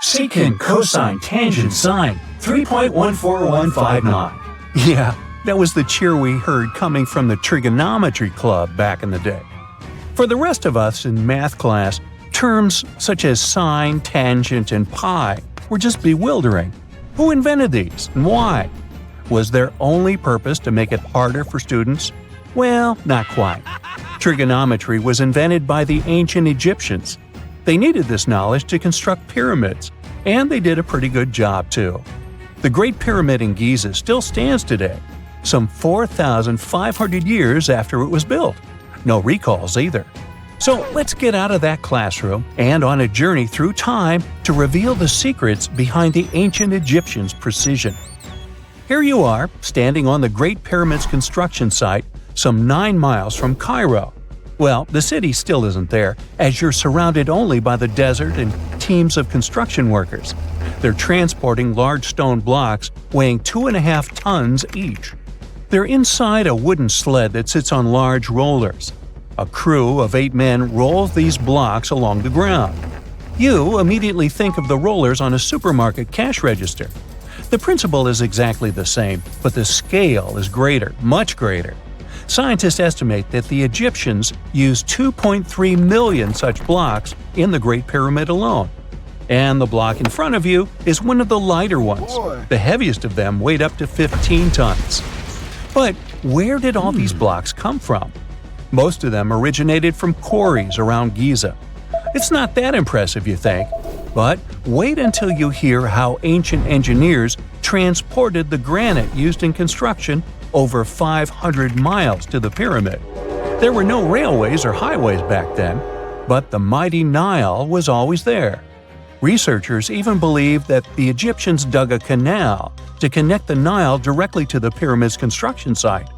secant, cosine, tangent, sine, 3.14159. Yeah, that was the cheer we heard coming from the trigonometry club back in the day. For the rest of us in math class, terms such as sine, tangent, and pi were just bewildering. Who invented these and why? Was their only purpose to make it harder for students? Well, not quite. Trigonometry was invented by the ancient Egyptians. They needed this knowledge to construct pyramids, and they did a pretty good job too. The Great Pyramid in Giza still stands today, some 4,500 years after it was built. No recalls either. So let's get out of that classroom and on a journey through time to reveal the secrets behind the ancient Egyptians' precision. Here you are, standing on the Great Pyramid's construction site some 9 miles from Cairo. Well, the city still isn't there, as you're surrounded only by the desert and teams of construction workers. They're transporting large stone blocks weighing 2.5 tons each. They're inside a wooden sled that sits on large rollers. A crew of 8 men rolls these blocks along the ground. You immediately think of the rollers on a supermarket cash register. The principle is exactly the same, but the scale is greater, much greater. Scientists estimate that the Egyptians used 2.3 million such blocks in the Great Pyramid alone. And the block in front of you is one of the lighter ones. The heaviest of them weighed up to 15 tons. But where did all these blocks come from? Most of them originated from quarries around Giza. It's not that impressive, you think, but wait until you hear how ancient engineers transported the granite used in construction over 500 miles to the pyramid. There were no railways or highways back then, but the mighty Nile was always there. Researchers even believe that the Egyptians dug a canal to connect the Nile directly to the pyramid's construction site.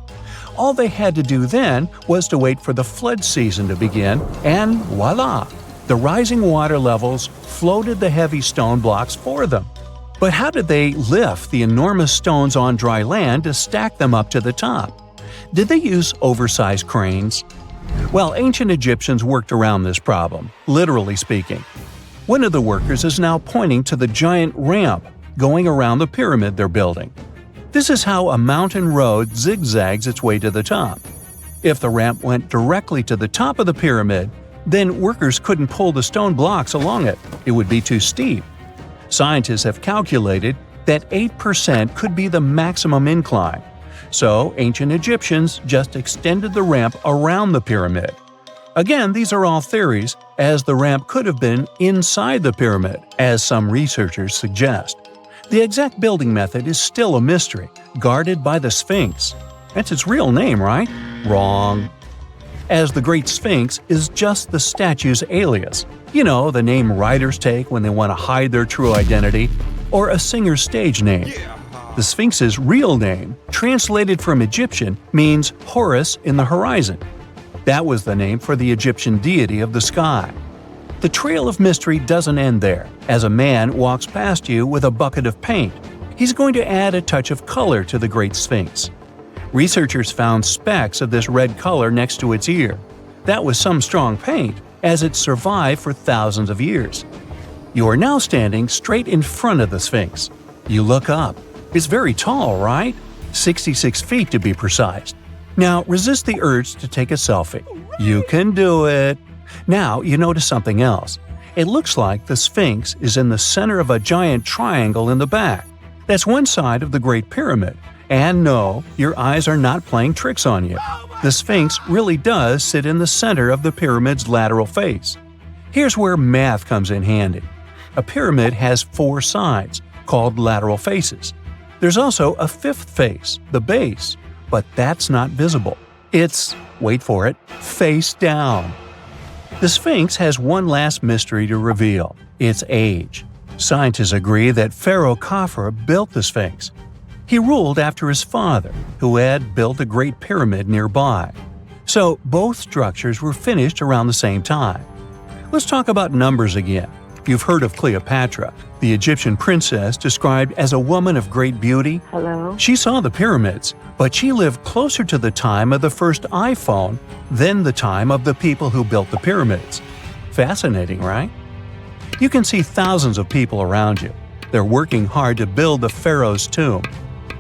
All they had to do then was to wait for the flood season to begin, and voila! The rising water levels floated the heavy stone blocks for them. But how did they lift the enormous stones on dry land to stack them up to the top? Did they use oversized cranes? Well, ancient Egyptians worked around this problem, literally speaking. One of the workers is now pointing to the giant ramp going around the pyramid they're building. This is how a mountain road zigzags its way to the top. If the ramp went directly to the top of the pyramid, then workers couldn't pull the stone blocks along it. It would be too steep. Scientists have calculated that 8% could be the maximum incline. So ancient Egyptians just extended the ramp around the pyramid. Again, these are all theories, as the ramp could have been inside the pyramid, as some researchers suggest. The exact building method is still a mystery, guarded by the Sphinx. That's its real name, right? Wrong. As the Great Sphinx is just the statue's alias. You know, the name writers take when they want to hide their true identity, or a singer's stage name. The Sphinx's real name, translated from Egyptian, means Horus in the horizon. That was the name for the Egyptian deity of the sky. The trail of mystery doesn't end there. As a man walks past you with a bucket of paint, he's going to add a touch of color to the Great Sphinx. Researchers found specks of this red color next to its ear. That was some strong paint, as it survived for thousands of years. You are now standing straight in front of the Sphinx. You look up. It's very tall, right? 66 feet to be precise. Now resist the urge to take a selfie. You can do it. Now you notice something else. It looks like the Sphinx is in the center of a giant triangle in the back. That's one side of the Great Pyramid. And no, your eyes are not playing tricks on you. The Sphinx really does sit in the center of the pyramid's lateral face. Here's where math comes in handy. A pyramid has 4 sides, called lateral faces. There's also a 5th face, the base, but that's not visible. It's, wait for it, face down. The Sphinx has one last mystery to reveal: its age. Scientists agree that Pharaoh Khafre built the Sphinx. He ruled after his father, who had built a great pyramid nearby. So both structures were finished around the same time. Let's talk about numbers again. You've heard of Cleopatra, the Egyptian princess described as a woman of great beauty. Hello? She saw the pyramids, but she lived closer to the time of the first iPhone than the time of the people who built the pyramids. Fascinating, right? You can see thousands of people around you. They're working hard to build the pharaoh's tomb.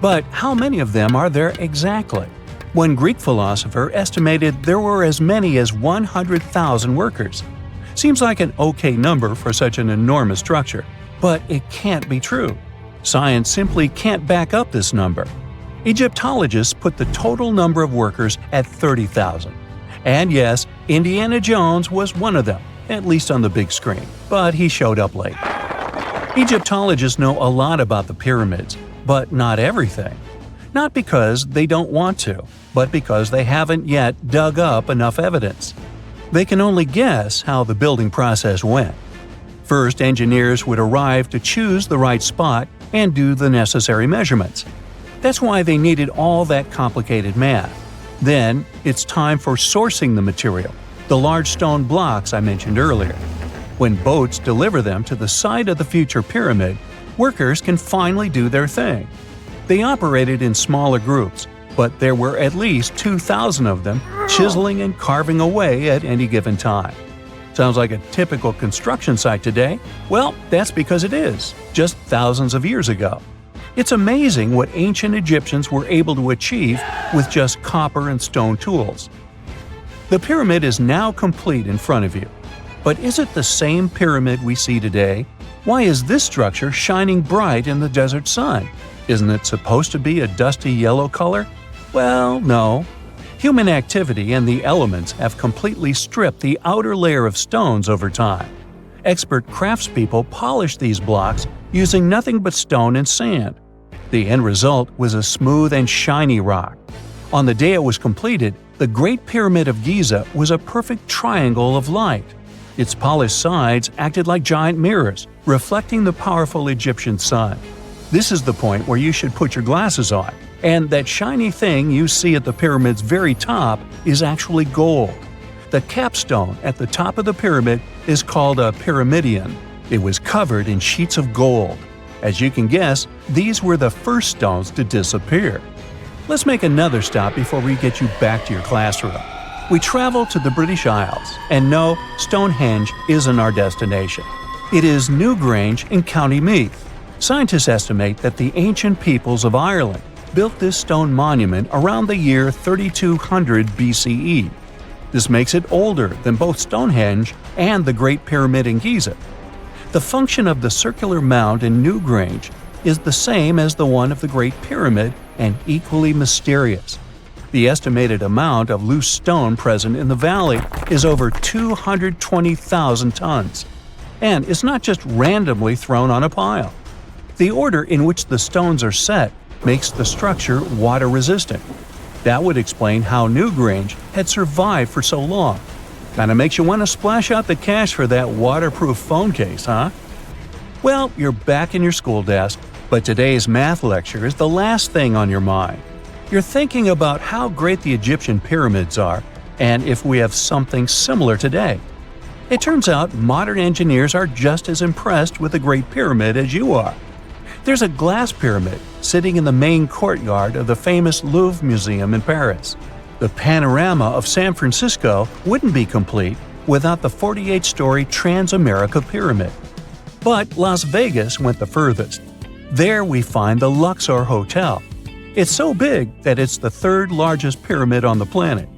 But how many of them are there exactly? One Greek philosopher estimated there were as many as 100,000 workers. Seems like an okay number for such an enormous structure, but it can't be true. Science simply can't back up this number. Egyptologists put the total number of workers at 30,000. And yes, Indiana Jones was one of them, at least on the big screen, but he showed up late. Egyptologists know a lot about the pyramids, but not everything. Not because they don't want to, but because they haven't yet dug up enough evidence. They can only guess how the building process went. First, engineers would arrive to choose the right spot and do the necessary measurements. That's why they needed all that complicated math. Then, it's time for sourcing the material, the large stone blocks I mentioned earlier. When boats deliver them to the site of the future pyramid, workers can finally do their thing. They operated in smaller groups, but there were at least 2,000 of them chiseling and carving away at any given time. Sounds like a typical construction site today? Well, that's because it is, just thousands of years ago. It's amazing what ancient Egyptians were able to achieve with just copper and stone tools. The pyramid is now complete in front of you. But is it the same pyramid we see today? Why is this structure shining bright in the desert sun? Isn't it supposed to be a dusty yellow color? Well, no. Human activity and the elements have completely stripped the outer layer of stones over time. Expert craftspeople polished these blocks using nothing but stone and sand. The end result was a smooth and shiny rock. On the day it was completed, the Great Pyramid of Giza was a perfect triangle of light. Its polished sides acted like giant mirrors, reflecting the powerful Egyptian sun. This is the point where you should put your glasses on, and that shiny thing you see at the pyramid's very top is actually gold. The capstone at the top of the pyramid is called a pyramidion. It was covered in sheets of gold. As you can guess, these were the first stones to disappear. Let's make another stop before we get you back to your classroom. We travel to the British Isles, and no, Stonehenge isn't our destination. It is Newgrange in County Meath. Scientists estimate that the ancient peoples of Ireland built this stone monument around the year 3200 BCE. This makes it older than both Stonehenge and the Great Pyramid in Giza. The function of the circular mound in Newgrange is the same as the one of the Great Pyramid and equally mysterious. The estimated amount of loose stone present in the valley is over 220,000 tons. And it's not just randomly thrown on a pile. The order in which the stones are set makes the structure water-resistant. That would explain how Newgrange had survived for so long. Kinda makes you want to splash out the cash for that waterproof phone case, huh? Well, you're back in your school desk, but today's math lecture is the last thing on your mind. You're thinking about how great the Egyptian pyramids are, and if we have something similar today. It turns out modern engineers are just as impressed with the Great Pyramid as you are. There's a glass pyramid sitting in the main courtyard of the famous Louvre Museum in Paris. The panorama of San Francisco wouldn't be complete without the 48-story Trans-America Pyramid. But Las Vegas went the furthest. There we find the Luxor Hotel. It's so big that it's the third largest pyramid on the planet.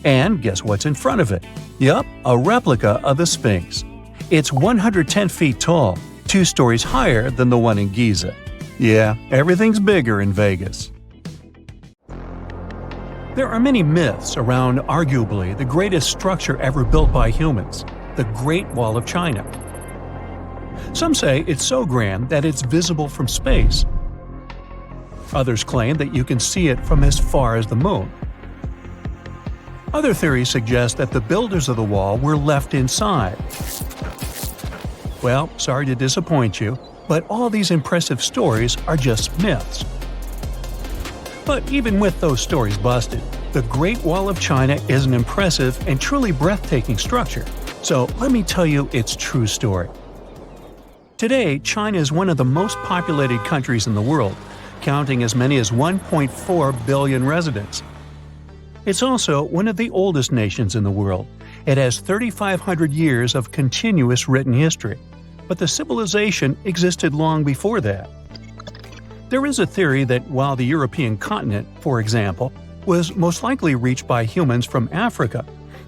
And guess what's in front of it? Yup, a replica of the Sphinx. It's 110 feet tall, 2 stories higher than the one in Giza. Yeah, everything's bigger in Vegas. There are many myths around arguably the greatest structure ever built by humans, the Great Wall of China. Some say it's so grand that it's visible from space. Others claim that you can see it from as far as the moon. Other theories suggest that the builders of the wall were left inside. Well, sorry to disappoint you, but all these impressive stories are just myths. But even with those stories busted, the Great Wall of China is an impressive and truly breathtaking structure. So let me tell you its true story. Today, China is one of the most populated countries in the world, counting as many as 1.4 billion residents. It's also one of the oldest nations in the world. It has 3,500 years of continuous written history. but the civilization existed long before that. There is a theory that while the European continent, for example, was most likely reached by humans from Africa,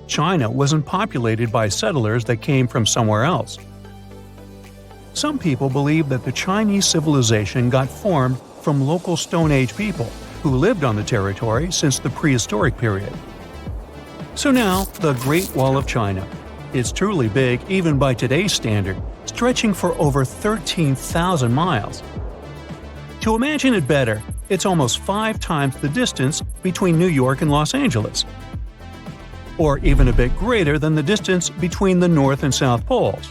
China wasn't populated by settlers that came from somewhere else. Some people believe that the Chinese civilization got formed from local Stone Age people who lived on the territory since the prehistoric period. So now, the Great Wall of China. It's truly big even by today's standard, stretching for over 13,000 miles. To imagine it better, it's almost 5 times the distance between New York and Los Angeles. Or even a bit greater than the distance between the North and South Poles.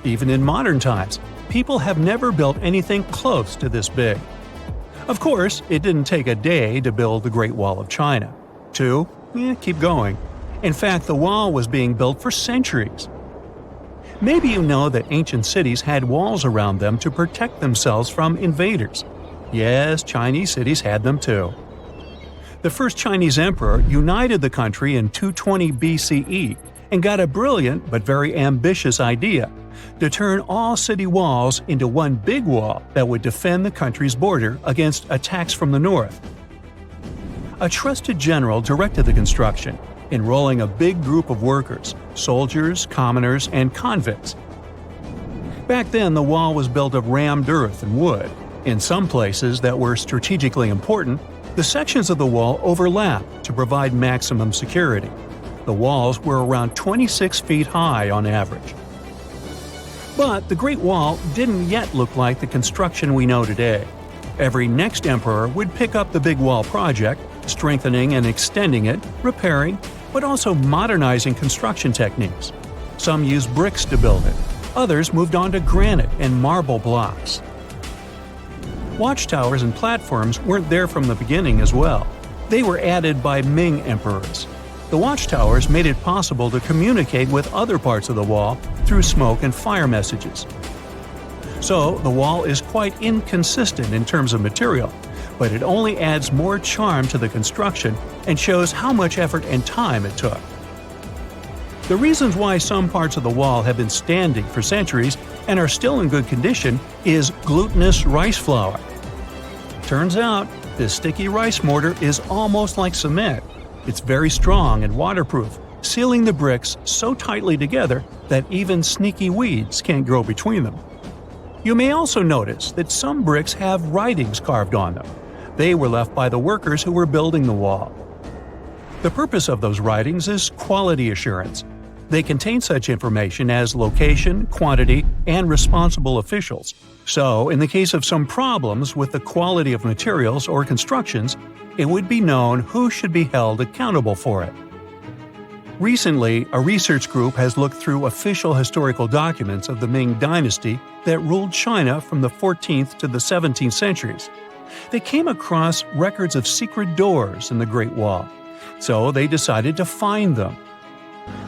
Even in modern times, people have never built anything close to this big. Of course, it didn't take a day to build the Great Wall of China. 2? Keep going. In fact, the wall was being built for centuries. Maybe you know that ancient cities had walls around them to protect themselves from invaders. Yes, Chinese cities had them too. The first Chinese emperor united the country in 220 BCE and got a brilliant but very ambitious idea to turn all city walls into one big wall that would defend the country's border against attacks from the north. A trusted general directed the construction, enrolling a big group of workers, soldiers, commoners, and convicts. Back then, the wall was built of rammed earth and wood. In some places that were strategically important, the sections of the wall overlapped to provide maximum security. The walls were around 26 feet high on average. But the Great Wall didn't yet look like the construction we know today. Every next emperor would pick up the Big Wall project, strengthening and extending it, repairing, but also modernizing construction techniques. Some used bricks to build it, others moved on to granite and marble blocks. Watchtowers and platforms weren't there from the beginning as well. They were added by Ming emperors. The watchtowers made it possible to communicate with other parts of the wall through smoke and fire messages. So, the wall is quite inconsistent in terms of material, but it only adds more charm to the construction and shows how much effort and time it took. The reasons why some parts of the wall have been standing for centuries and are still in good condition is glutinous rice flour. Turns out, this sticky rice mortar is almost like cement. It's very strong and waterproof, sealing the bricks so tightly together that even sneaky weeds can't grow between them. You may also notice that some bricks have writings carved on them. They were left by the workers who were building the wall. The purpose of those writings is quality assurance. They contain such information as location, quantity, and responsible officials. So, in the case of some problems with the quality of materials or constructions, it would be known who should be held accountable for it. Recently, a research group has looked through official historical documents of the Ming Dynasty that ruled China from the 14th to the 17th centuries. They came across records of secret doors in the Great Wall, so they decided to find them.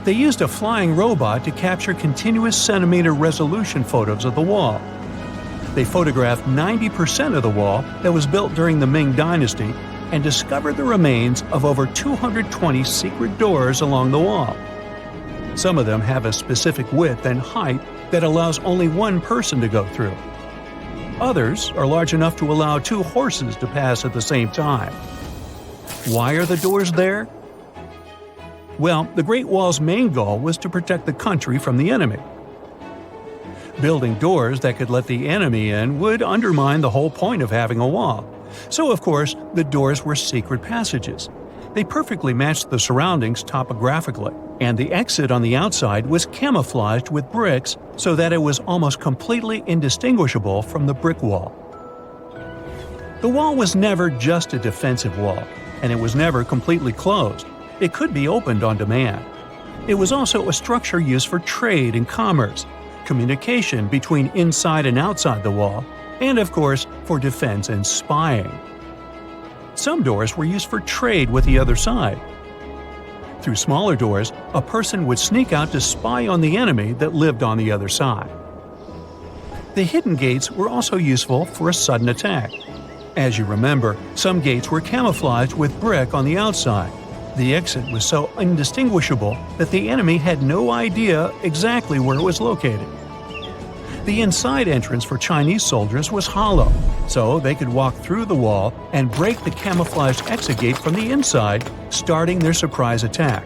They used a flying robot to capture continuous centimeter resolution photos of the wall. They photographed 90% of the wall that was built during the Ming Dynasty and discovered the remains of over 220 secret doors along the wall. Some of them have a specific width and height that allows only one person to go through. Others are large enough to allow 2 horses to pass at the same time. Why are the doors there? Well, the Great Wall's main goal was to protect the country from the enemy. Building doors that could let the enemy in would undermine the whole point of having a wall. So, of course, the doors were secret passages. They perfectly matched the surroundings topographically, and the exit on the outside was camouflaged with bricks so that it was almost completely indistinguishable from the brick wall. The wall was never just a defensive wall, and it was never completely closed. It could be opened on demand. It was also a structure used for trade and commerce, communication between inside and outside the wall, and of course, for defense and spying. Some doors were used for trade with the other side. Through smaller doors, a person would sneak out to spy on the enemy that lived on the other side. The hidden gates were also useful for a sudden attack. As you remember, some gates were camouflaged with brick on the outside. The exit was so indistinguishable that the enemy had no idea exactly where it was located. The inside entrance for Chinese soldiers was hollow, so they could walk through the wall and break the camouflaged exit gate from the inside, starting their surprise attack.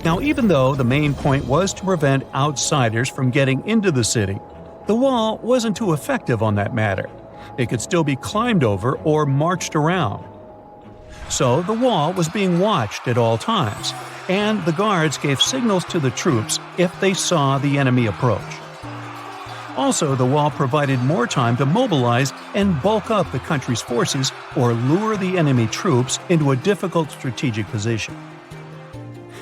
Now, even though the main point was to prevent outsiders from getting into the city, the wall wasn't too effective on that matter. It could still be climbed over or marched around. So the wall was being watched at all times, and the guards gave signals to the troops if they saw the enemy approach. Also, the wall provided more time to mobilize and bulk up the country's forces or lure the enemy troops into a difficult strategic position.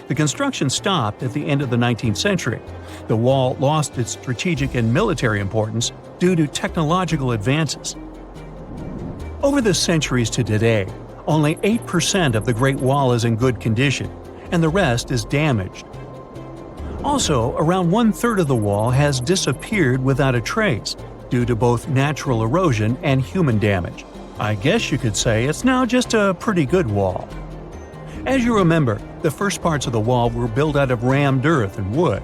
The construction stopped at the end of the 19th century. The wall lost its strategic and military importance due to technological advances. Over the centuries to today, only 8% of the Great Wall is in good condition, and the rest is damaged. Also, around 1/3 of the wall has disappeared without a trace, due to both natural erosion and human damage. I guess you could say it's now just a pretty good wall. As you remember, the first parts of the wall were built out of rammed earth and wood.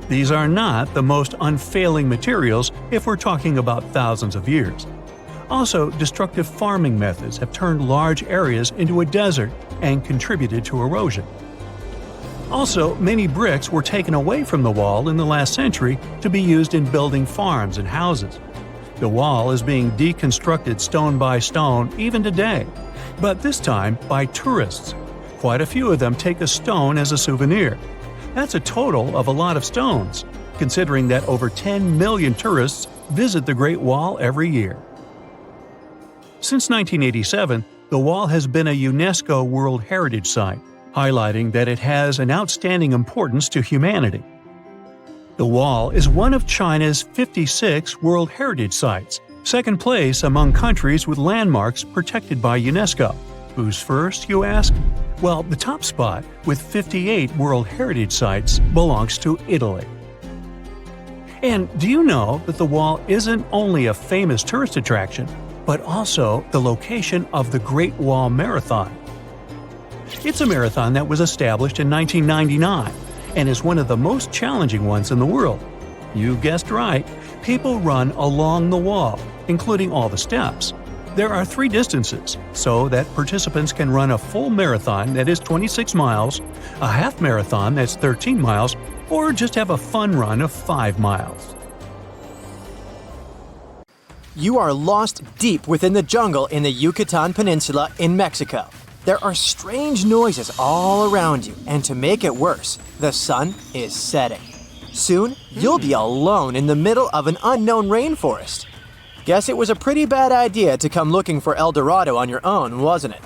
These are not the most unfailing materials if we're talking about thousands of years. Also, destructive farming methods have turned large areas into a desert and contributed to erosion. Also, many bricks were taken away from the wall in the last century to be used in building farms and houses. The wall is being deconstructed stone by stone even today, but this time by tourists. Quite a few of them take a stone as a souvenir. That's a total of a lot of stones, considering that over 10 million tourists visit the Great Wall every year. Since 1987, the wall has been a UNESCO World Heritage Site, highlighting that it has an outstanding importance to humanity. The wall is one of China's 56 World Heritage Sites, second place among countries with landmarks protected by UNESCO. Who's first, you ask? Well, the top spot, with 58 World Heritage Sites, belongs to Italy. And do you know that the wall isn't only a famous tourist attraction, but also the location of the Great Wall Marathon? It's a marathon that was established in 1999 and is one of the most challenging ones in the world. You guessed right, people run along the wall, including all the steps. There are 3 distances, so that participants can run a full marathon that is 26 miles, a half marathon that's 13 miles, or just have a fun run of 5 miles. You are lost deep within the jungle in the Yucatan Peninsula in Mexico. There are strange noises all around you, and to make it worse, the sun is setting. Soon, you'll be alone in the middle of an unknown rainforest. Guess it was a pretty bad idea to come looking for El Dorado on your own, wasn't it?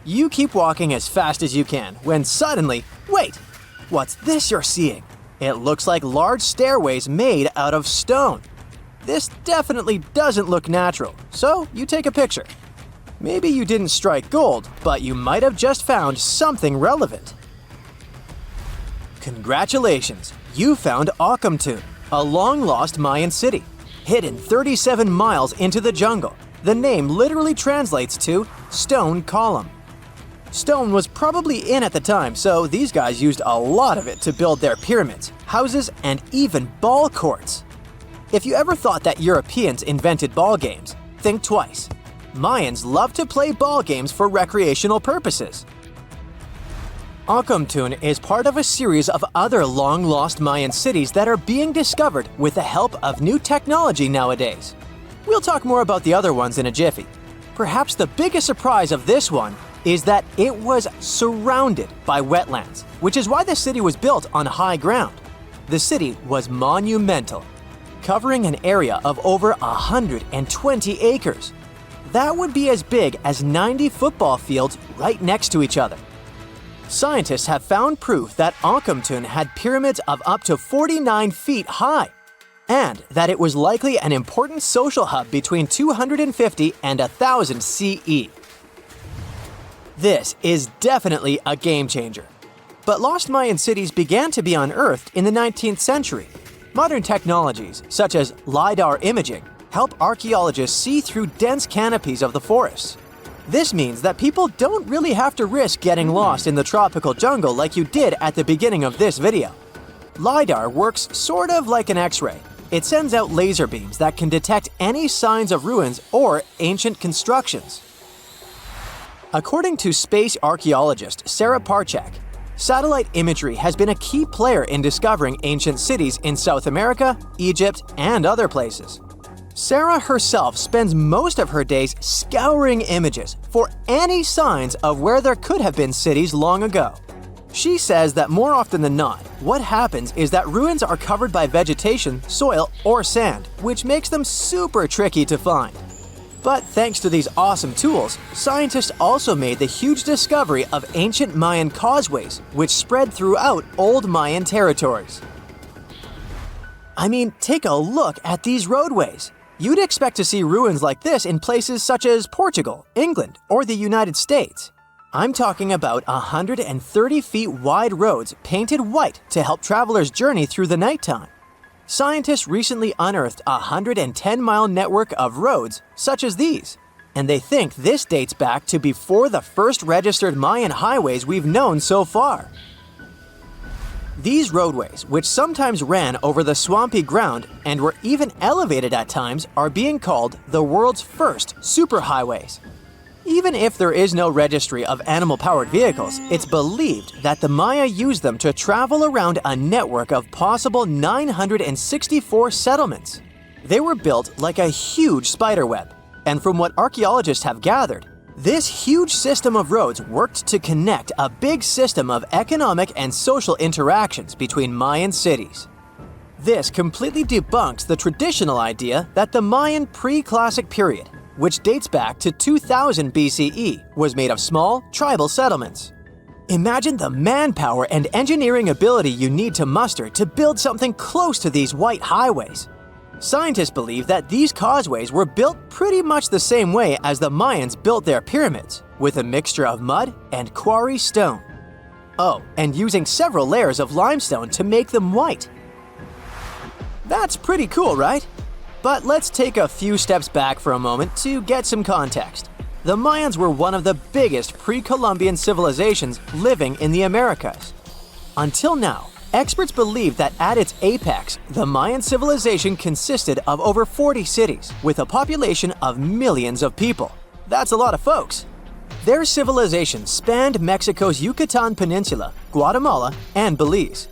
You keep walking as fast as you can, when suddenly, wait! What's this you're seeing? It looks like large stairways made out of stone. This definitely doesn't look natural, so you take a picture. Maybe you didn't strike gold, but you might have just found something relevant. Congratulations! You found Akamtun, a long-lost Mayan city, hidden 37 miles into the jungle. The name literally translates to stone column. Stone was probably in at the time, so these guys used a lot of it to build their pyramids, houses, and even ball courts. If you ever thought that Europeans invented ball games, think twice. Mayans love to play ball games for recreational purposes. Akamtun is part of a series of other long-lost Mayan cities that are being discovered with the help of new technology nowadays. We'll talk more about the other ones in a jiffy. Perhaps the biggest surprise of this one is that it was surrounded by wetlands, which is why the city was built on high ground. The city was monumental, covering an area of over 120 acres. That would be as big as 90 football fields right next to each other. Scientists have found proof that Akamtun had pyramids of up to 49 feet high, and that it was likely an important social hub between 250 and 1000 CE. This is definitely a game changer. But lost Mayan cities began to be unearthed in the 19th century. Modern technologies, such as LiDAR imaging, help archaeologists see through dense canopies of the forests. This means that people don't really have to risk getting lost in the tropical jungle like you did at the beginning of this video. LiDAR works sort of like an X-ray. It sends out laser beams that can detect any signs of ruins or ancient constructions. According to space archaeologist Sarah Parchak, satellite imagery has been a key player in discovering ancient cities in South America, Egypt, and other places. Sarah herself spends most of her days scouring images for any signs of where there could have been cities long ago. She says that more often than not, what happens is that ruins are covered by vegetation, soil, or sand, which makes them super tricky to find. But thanks to these awesome tools, scientists also made the huge discovery of ancient Mayan causeways, which spread throughout old Mayan territories. I mean, take a look at these roadways. You'd expect to see ruins like this in places such as Portugal, England, or the United States. I'm talking about 130 feet wide roads painted white to help travelers journey through the nighttime. Scientists recently unearthed a 110-mile network of roads such as these, and they think this dates back to before the first registered Mayan highways we've known so far. These roadways, which sometimes ran over the swampy ground and were even elevated at times, are being called the world's first superhighways. Even if there is no registry of animal-powered vehicles, it's believed that the Maya used them to travel around a network of possible 964 settlements. They were built like a huge spiderweb, and from what archaeologists have gathered, this huge system of roads worked to connect a big system of economic and social interactions between Mayan cities. This completely debunks the traditional idea that the Mayan pre-classic period, which dates back to 2000 BCE, was made of small, tribal settlements. Imagine the manpower and engineering ability you need to muster to build something close to these white highways. Scientists believe that these causeways were built pretty much the same way as the Mayans built their pyramids, with a mixture of mud and quarry stone. Oh, and using several layers of limestone to make them white. That's pretty cool, right? But let's take a few steps back for a moment to get some context. The Mayans were one of the biggest pre-Columbian civilizations living in the Americas. Until now, experts believe that at its apex, the Mayan civilization consisted of over 40 cities with a population of millions of people. That's a lot of folks. Their civilization spanned Mexico's Yucatan Peninsula, Guatemala, and Belize.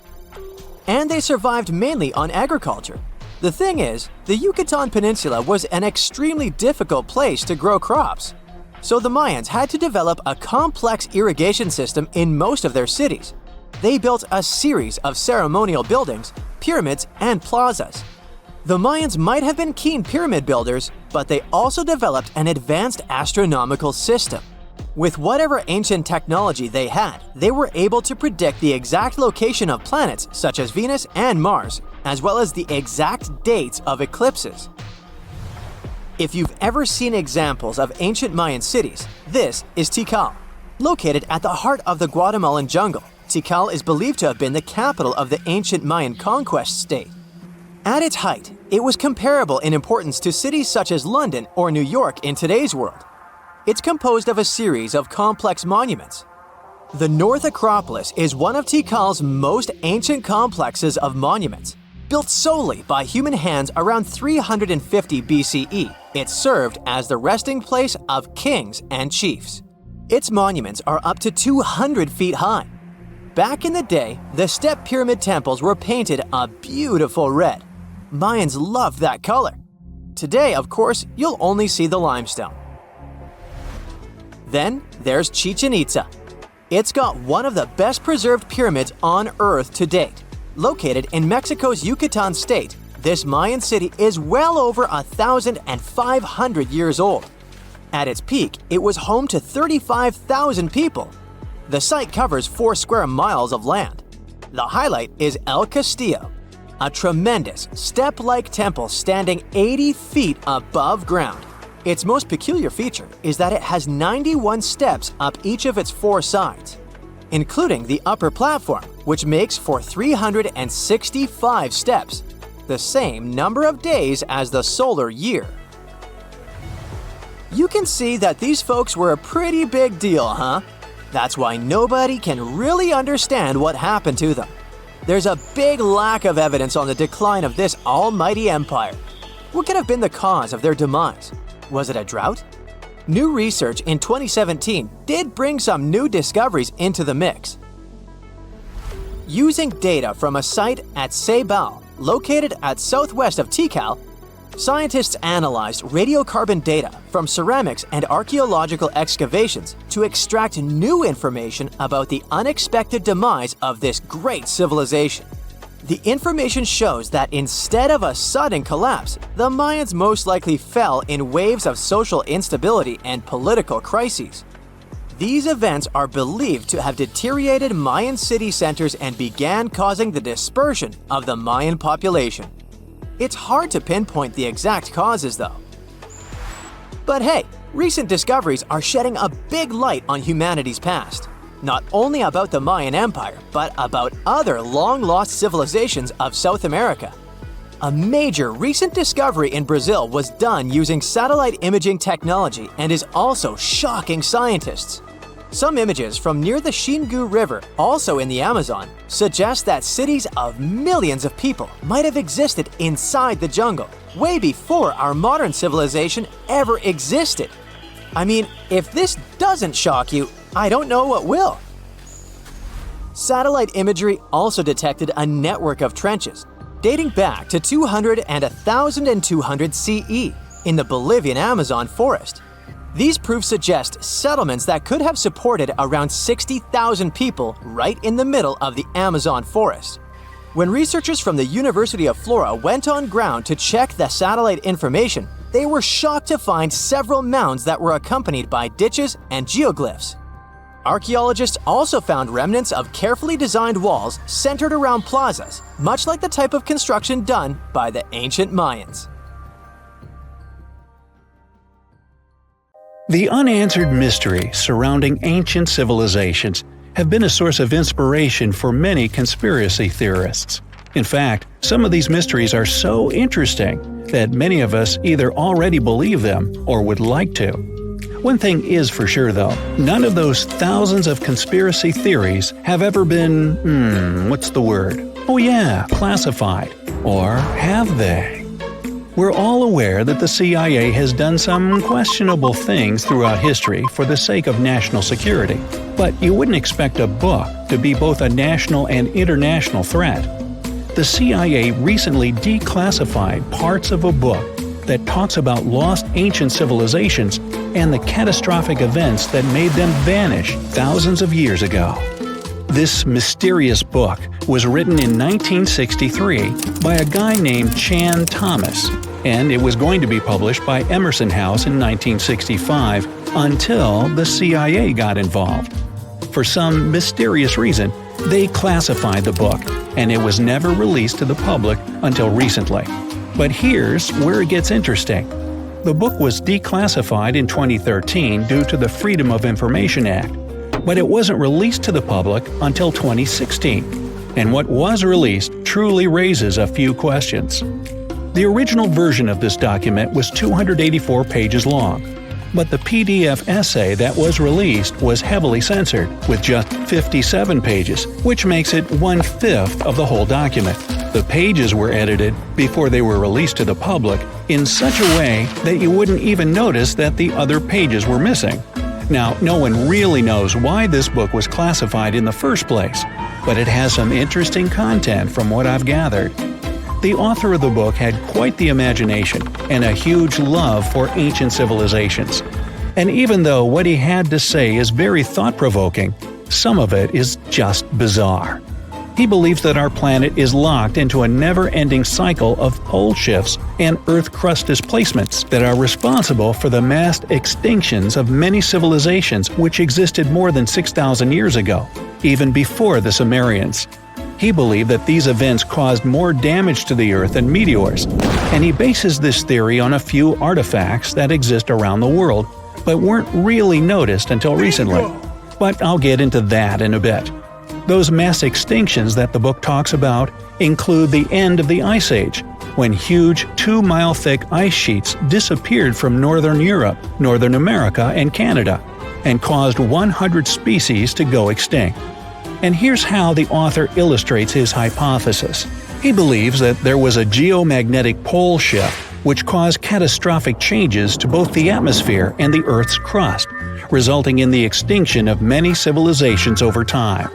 And they survived mainly on agriculture. The thing is, the Yucatan Peninsula was an extremely difficult place to grow crops. So the Mayans had to develop a complex irrigation system in most of their cities. They built a series of ceremonial buildings, pyramids, and plazas. The Mayans might have been keen pyramid builders, but they also developed an advanced astronomical system. With whatever ancient technology they had, they were able to predict the exact location of planets such as Venus and Mars, as well as the exact dates of eclipses. If you've ever seen examples of ancient Mayan cities, this is Tikal. Located at the heart of the Guatemalan jungle, Tikal is believed to have been the capital of the ancient Mayan conquest state. At its height, it was comparable in importance to cities such as London or New York in today's world. It's composed of a series of complex monuments. The North Acropolis is one of Tikal's most ancient complexes of monuments. Built solely by human hands around 350 BCE, it served as the resting place of kings and chiefs. Its monuments are up to 200 feet high. Back in the day, the step pyramid temples were painted a beautiful red. Mayans loved that color. Today, of course, you'll only see the limestone. Then there's Chichen Itza. It's got one of the best preserved pyramids on Earth to date. Located in Mexico's Yucatan state, this Mayan city is well over 1,500 years old. At its peak, it was home to 35,000 people. The site covers 4 square miles of land. The highlight is El Castillo, a tremendous step-like temple standing 80 feet above ground. Its most peculiar feature is that it has 91 steps up each of its 4 sides, including the upper platform, which makes for 365 steps, the same number of days as the solar year. You can see that these folks were a pretty big deal, huh? That's why nobody can really understand what happened to them. there's a big lack of evidence on the decline of this almighty empire. What could have been the cause of their demise? Was it a drought? New research in 2017 did bring some new discoveries into the mix. Using data from a site at Ceibal, located at southwest of Tikal, scientists analyzed radiocarbon data from ceramics and archaeological excavations to extract new information about the unexpected demise of this great civilization. The information shows that instead of a sudden collapse, the Mayans most likely fell in waves of social instability and political crises. These events are believed to have deteriorated Mayan city centers and began causing the dispersion of the Mayan population. It's hard to pinpoint the exact causes, though. But hey, recent discoveries are shedding a big light on humanity's past. Not only about the Mayan Empire, but about other long-lost civilizations of South America. A major recent discovery in Brazil was done using satellite imaging technology and is also shocking scientists. Some images from near the Xingu River, also in the Amazon, suggest that cities of millions of people might have existed inside the jungle, way before our modern civilization ever existed. I mean, if this doesn't shock you, I don't know what will. Satellite imagery also detected a network of trenches, dating back to 200 and 1200 CE in the Bolivian Amazon forest. These proofs suggest settlements that could have supported around 60,000 people right in the middle of the Amazon forest. When researchers from the University of Florida went on ground to check the satellite information, they were shocked to find several mounds that were accompanied by ditches and geoglyphs. Archaeologists also found remnants of carefully designed walls centered around plazas, much like the type of construction done by the ancient Mayans. The unanswered mysteries surrounding ancient civilizations have been a source of inspiration for many conspiracy theorists. In fact, some of these mysteries are so interesting that many of us either already believe them or would like to. One thing is for sure though, none of those thousands of conspiracy theories have ever been, classified. Or have they? We're all aware that the CIA has done some questionable things throughout history for the sake of national security, but you wouldn't expect a book to be both a national and international threat. The CIA recently declassified parts of a book that talks about lost ancient civilizations and the catastrophic events that made them vanish thousands of years ago. This mysterious book was written in 1963 by a guy named Chan Thomas, and it was going to be published by Emerson House in 1965 until the CIA got involved. For some mysterious reason, they classified the book, and it was never released to the public until recently. But here's where it gets interesting. The book was declassified in 2013 due to the Freedom of Information Act, but it wasn't released to the public until 2016, and what was released truly raises a few questions. The original version of this document was 284 pages long, but the PDF essay that was released was heavily censored, with just 57 pages, which makes it 1/5 of the whole document. The pages were edited before they were released to the public in such a way that you wouldn't even notice that the other pages were missing. Now, no one really knows why this book was classified in the first place, but it has some interesting content from what I've gathered. The author of the book had quite the imagination and a huge love for ancient civilizations. And even though what he had to say is very thought-provoking, some of it is just bizarre. He believes that our planet is locked into a never-ending cycle of pole shifts and Earth crust displacements that are responsible for the mass extinctions of many civilizations which existed more than 6,000 years ago, even before the Sumerians. He believed that these events caused more damage to the Earth than meteors, and he bases this theory on a few artifacts that exist around the world but weren't really noticed until recently. But I'll get into that in a bit. Those mass extinctions that the book talks about include the end of the Ice Age, when huge 2-mile-thick ice sheets disappeared from northern Europe, Northern America, and Canada, and caused 100 species to go extinct. And here's how the author illustrates his hypothesis. He believes that there was a geomagnetic pole shift which caused catastrophic changes to both the atmosphere and the Earth's crust, resulting in the extinction of many civilizations over time.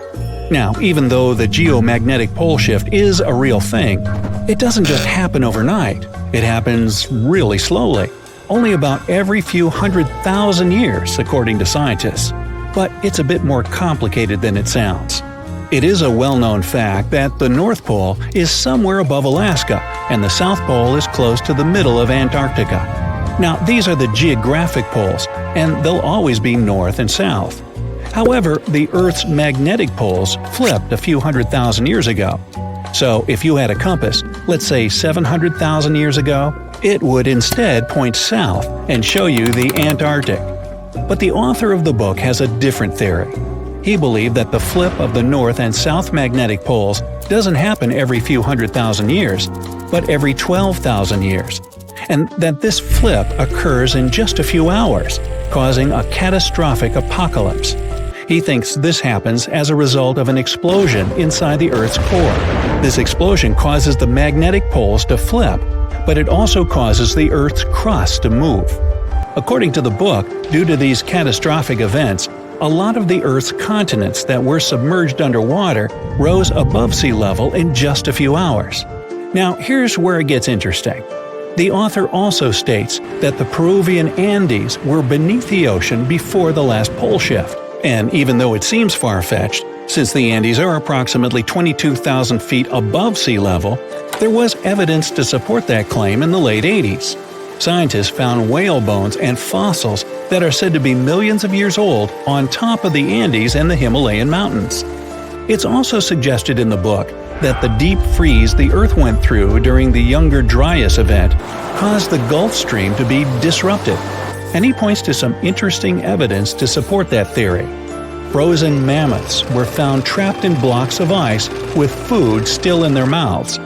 Now, even though the geomagnetic pole shift is a real thing, it doesn't just happen overnight. It happens really slowly, only about every few 100,000 years, according to scientists. But it's a bit more complicated than it sounds. It is a well-known fact that the North Pole is somewhere above Alaska, and the South Pole is close to the middle of Antarctica. Now, these are the geographic poles, and they'll always be north and south. However, the Earth's magnetic poles flipped a few 100,000 years ago. So, if you had a compass, let's say 700,000 years ago, it would instead point south and show you the Antarctic. But the author of the book has a different theory. He believed that the flip of the north and south magnetic poles doesn't happen every few 100,000 years, but every 12,000 years, and that this flip occurs in just a few hours, causing a catastrophic apocalypse. He thinks this happens as a result of an explosion inside the Earth's core. This explosion causes the magnetic poles to flip, but it also causes the Earth's crust to move. According to the book, due to these catastrophic events, a lot of the Earth's continents that were submerged underwater rose above sea level in just a few hours. Now, here's where it gets interesting. The author also states that the Peruvian Andes were beneath the ocean before the last pole shift. And even though it seems far-fetched, since the Andes are approximately 22,000 feet above sea level, there was evidence to support that claim in the late 80s. Scientists found whale bones and fossils that are said to be millions of years old on top of the Andes and the Himalayan mountains. It's also suggested in the book that the deep freeze the Earth went through during the Younger Dryas event caused the Gulf Stream to be disrupted, and he points to some interesting evidence to support that theory. Frozen mammoths were found trapped in blocks of ice with food still in their mouths.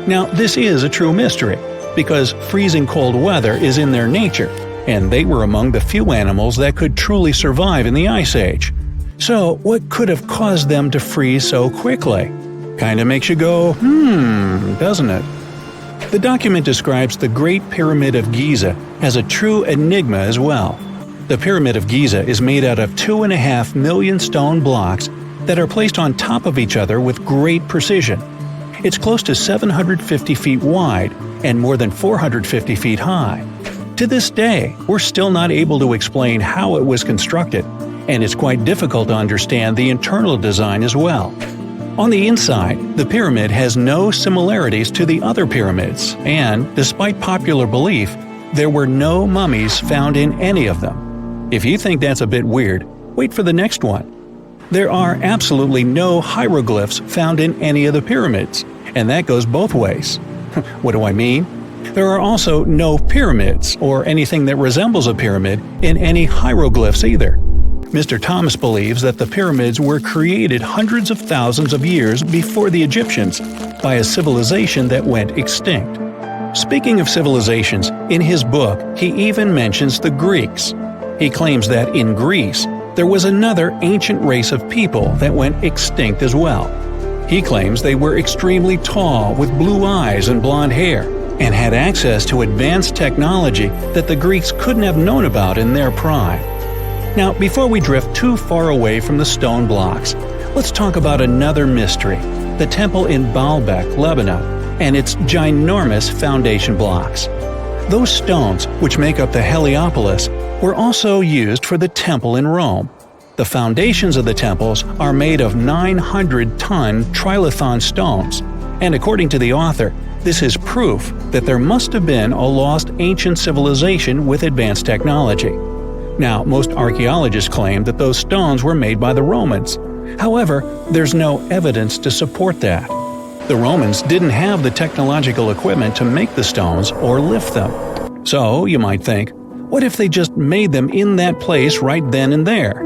Now, this is a true mystery, because freezing cold weather is in their nature, and they were among the few animals that could truly survive in the Ice Age. So, what could have caused them to freeze so quickly? Kinda makes you go, doesn't it? The document describes the Great Pyramid of Giza as a true enigma as well. The Pyramid of Giza is made out of 2.5 million stone blocks that are placed on top of each other with great precision. It's close to 750 feet wide and more than 450 feet high. To this day, we're still not able to explain how it was constructed, and it's quite difficult to understand the internal design as well. On the inside, the pyramid has no similarities to the other pyramids, and, despite popular belief, there were no mummies found in any of them. If you think that's a bit weird, wait for the next one. There are absolutely no hieroglyphs found in any of the pyramids, and that goes both ways. What do I mean? There are also no pyramids, or anything that resembles a pyramid, in any hieroglyphs either. Mr. Thomas believes that the pyramids were created hundreds of thousands of years before the Egyptians by a civilization that went extinct. Speaking of civilizations, in his book he even mentions the Greeks. He claims that in Greece, there was another ancient race of people that went extinct as well. He claims they were extremely tall with blue eyes and blonde hair, and had access to advanced technology that the Greeks couldn't have known about in their prime. Now, before we drift too far away from the stone blocks, let's talk about another mystery, the temple in Baalbek, Lebanon, and its ginormous foundation blocks. Those stones, which make up the Heliopolis, were also used for the temple in Rome. The foundations of the temples are made of 900-ton trilithon stones, and according to the author, this is proof that there must have been a lost ancient civilization with advanced technology. Now, most archaeologists claim that those stones were made by the Romans. However, there's no evidence to support that. The Romans didn't have the technological equipment to make the stones or lift them. So, you might think, what if they just made them in that place right then and there?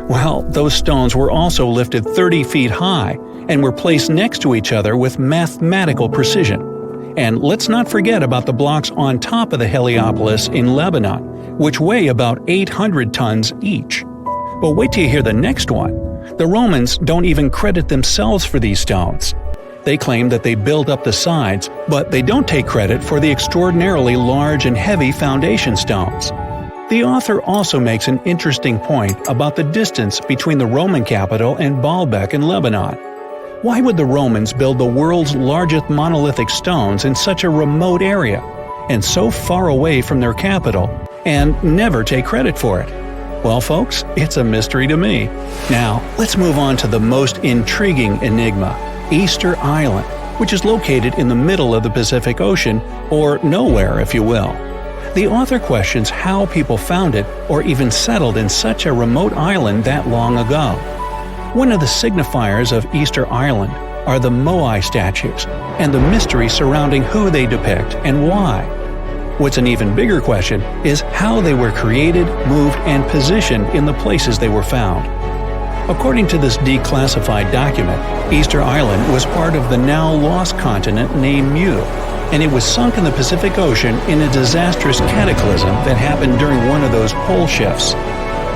Well, those stones were also lifted 30 feet high and were placed next to each other with mathematical precision. And let's not forget about the blocks on top of the Heliopolis in Lebanon, which weigh about 800 tons each. But wait till you hear the next one. The Romans don't even credit themselves for these stones. They claim that they build up the sides, but they don't take credit for the extraordinarily large and heavy foundation stones. The author also makes an interesting point about the distance between the Roman capital and Baalbek in Lebanon. Why would the Romans build the world's largest monolithic stones in such a remote area, and so far away from their capital, and never take credit for it? Well, folks, it's a mystery to me. Now, let's move on to the most intriguing enigma, Easter Island, which is located in the middle of the Pacific Ocean, or nowhere, if you will. The author questions how people found it or even settled in such a remote island that long ago. One of the signifiers of Easter Island are the Moai statues, and the mystery surrounding who they depict and why. What's an even bigger question is how they were created, moved, and positioned in the places they were found. According to this declassified document, Easter Island was part of the now lost continent named Mu, and it was sunk in the Pacific Ocean in a disastrous cataclysm that happened during one of those pole shifts.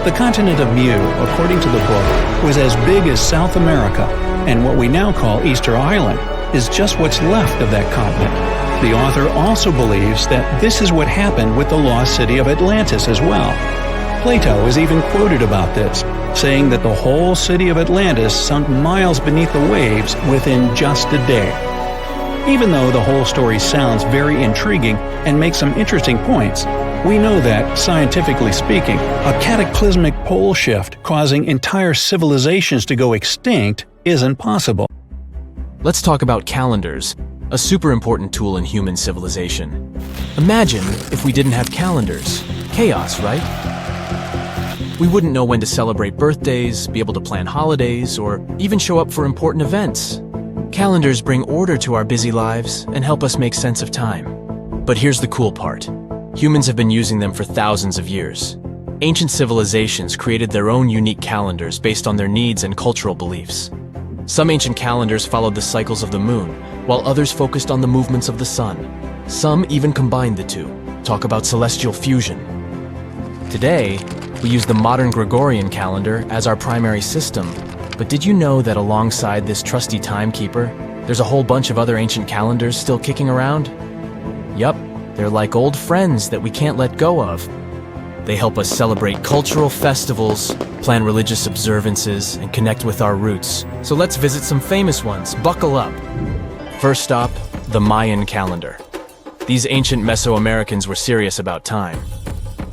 The continent of Mu, according to the book, was as big as South America, and what we now call Easter Island is just what's left of that continent. The author also believes that this is what happened with the lost city of Atlantis as well. Plato is even quoted about this, saying that the whole city of Atlantis sunk miles beneath the waves within just a day. Even though the whole story sounds very intriguing and makes some interesting points, we know that, scientifically speaking, a cataclysmic pole shift causing entire civilizations to go extinct isn't possible. Let's talk about calendars, a super important tool in human civilization. Imagine if we didn't have calendars. Chaos, right? We wouldn't know when to celebrate birthdays, be able to plan holidays, or even show up for important events. Calendars bring order to our busy lives and help us make sense of time. But here's the cool part. Humans have been using them for thousands of years. Ancient civilizations created their own unique calendars based on their needs and cultural beliefs. Some ancient calendars followed the cycles of the moon, while others focused on the movements of the sun. Some even combined the two. Talk about celestial fusion. Today, we use the modern Gregorian calendar as our primary system. But did you know that alongside this trusty timekeeper, there's a whole bunch of other ancient calendars still kicking around? Yup, they're like old friends that we can't let go of. They help us celebrate cultural festivals, plan religious observances, and connect with our roots. So let's visit some famous ones. Buckle up. First stop, the Mayan calendar. These ancient Mesoamericans were serious about time.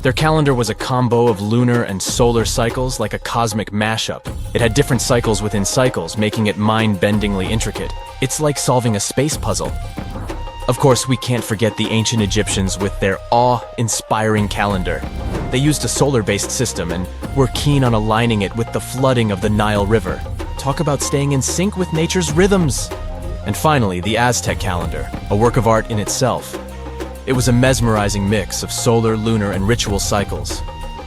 Their calendar was a combo of lunar and solar cycles, like a cosmic mashup. It had different cycles within cycles, making it mind-bendingly intricate. It's like solving a space puzzle. Of course, we can't forget the ancient Egyptians with their awe-inspiring calendar. They used a solar-based system and were keen on aligning it with the flooding of the Nile River. Talk about staying in sync with nature's rhythms. And finally, the Aztec calendar, a work of art in itself. It was a mesmerizing mix of solar, lunar, and ritual cycles.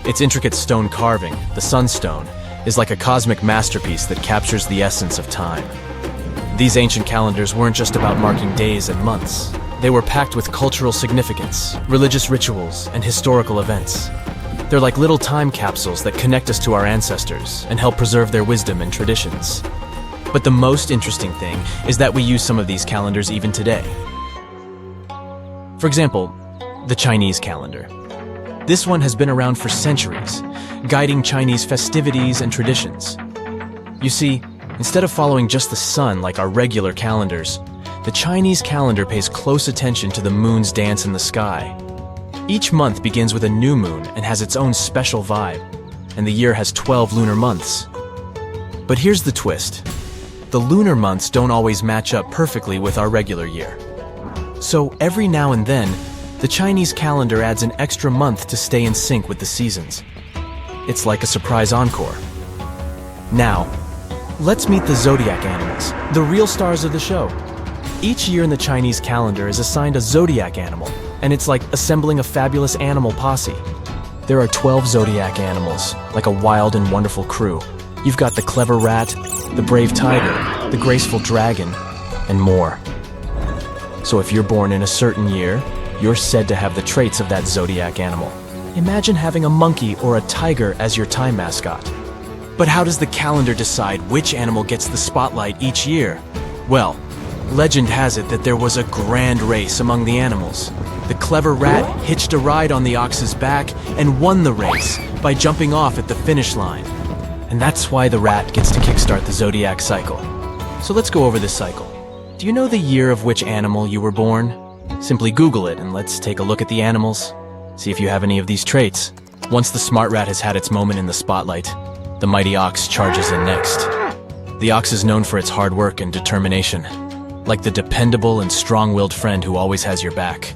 Its intricate stone carving, the sunstone, is like a cosmic masterpiece that captures the essence of time. These ancient calendars weren't just about marking days and months. They were packed with cultural significance, religious rituals, and historical events. They're like little time capsules that connect us to our ancestors and help preserve their wisdom and traditions. But the most interesting thing is that we use some of these calendars even today. For example, the Chinese calendar. This one has been around for centuries, guiding Chinese festivities and traditions. You see, instead of following just the sun like our regular calendars, the Chinese calendar pays close attention to the moon's dance in the sky. Each month begins with a new moon and has its own special vibe, and the year has 12 lunar months. But here's the twist. The lunar months don't always match up perfectly with our regular year. So every now and then, the Chinese calendar adds an extra month to stay in sync with the seasons. It's like a surprise encore. Now, let's meet the zodiac animals, the real stars of the show. Each year in the Chinese calendar is assigned a zodiac animal, and it's like assembling a fabulous animal posse. There are 12 zodiac animals, like a wild and wonderful crew. You've got the clever rat, the brave tiger, the graceful dragon, and more. So if you're born in a certain year, you're said to have the traits of that zodiac animal. Imagine having a monkey or a tiger as your time mascot. But how does the calendar decide which animal gets the spotlight each year? Well, legend has it that there was a grand race among the animals. The clever rat hitched a ride on the ox's back and won the race by jumping off at the finish line. And that's why the rat gets to kickstart the zodiac cycle. So let's go over this cycle. Do you know the year of which animal you were born? Simply Google it and let's take a look at the animals. See if you have any of these traits. Once the smart rat has had its moment in the spotlight, the mighty ox charges in next. The ox is known for its hard work and determination, like the dependable and strong-willed friend who always has your back.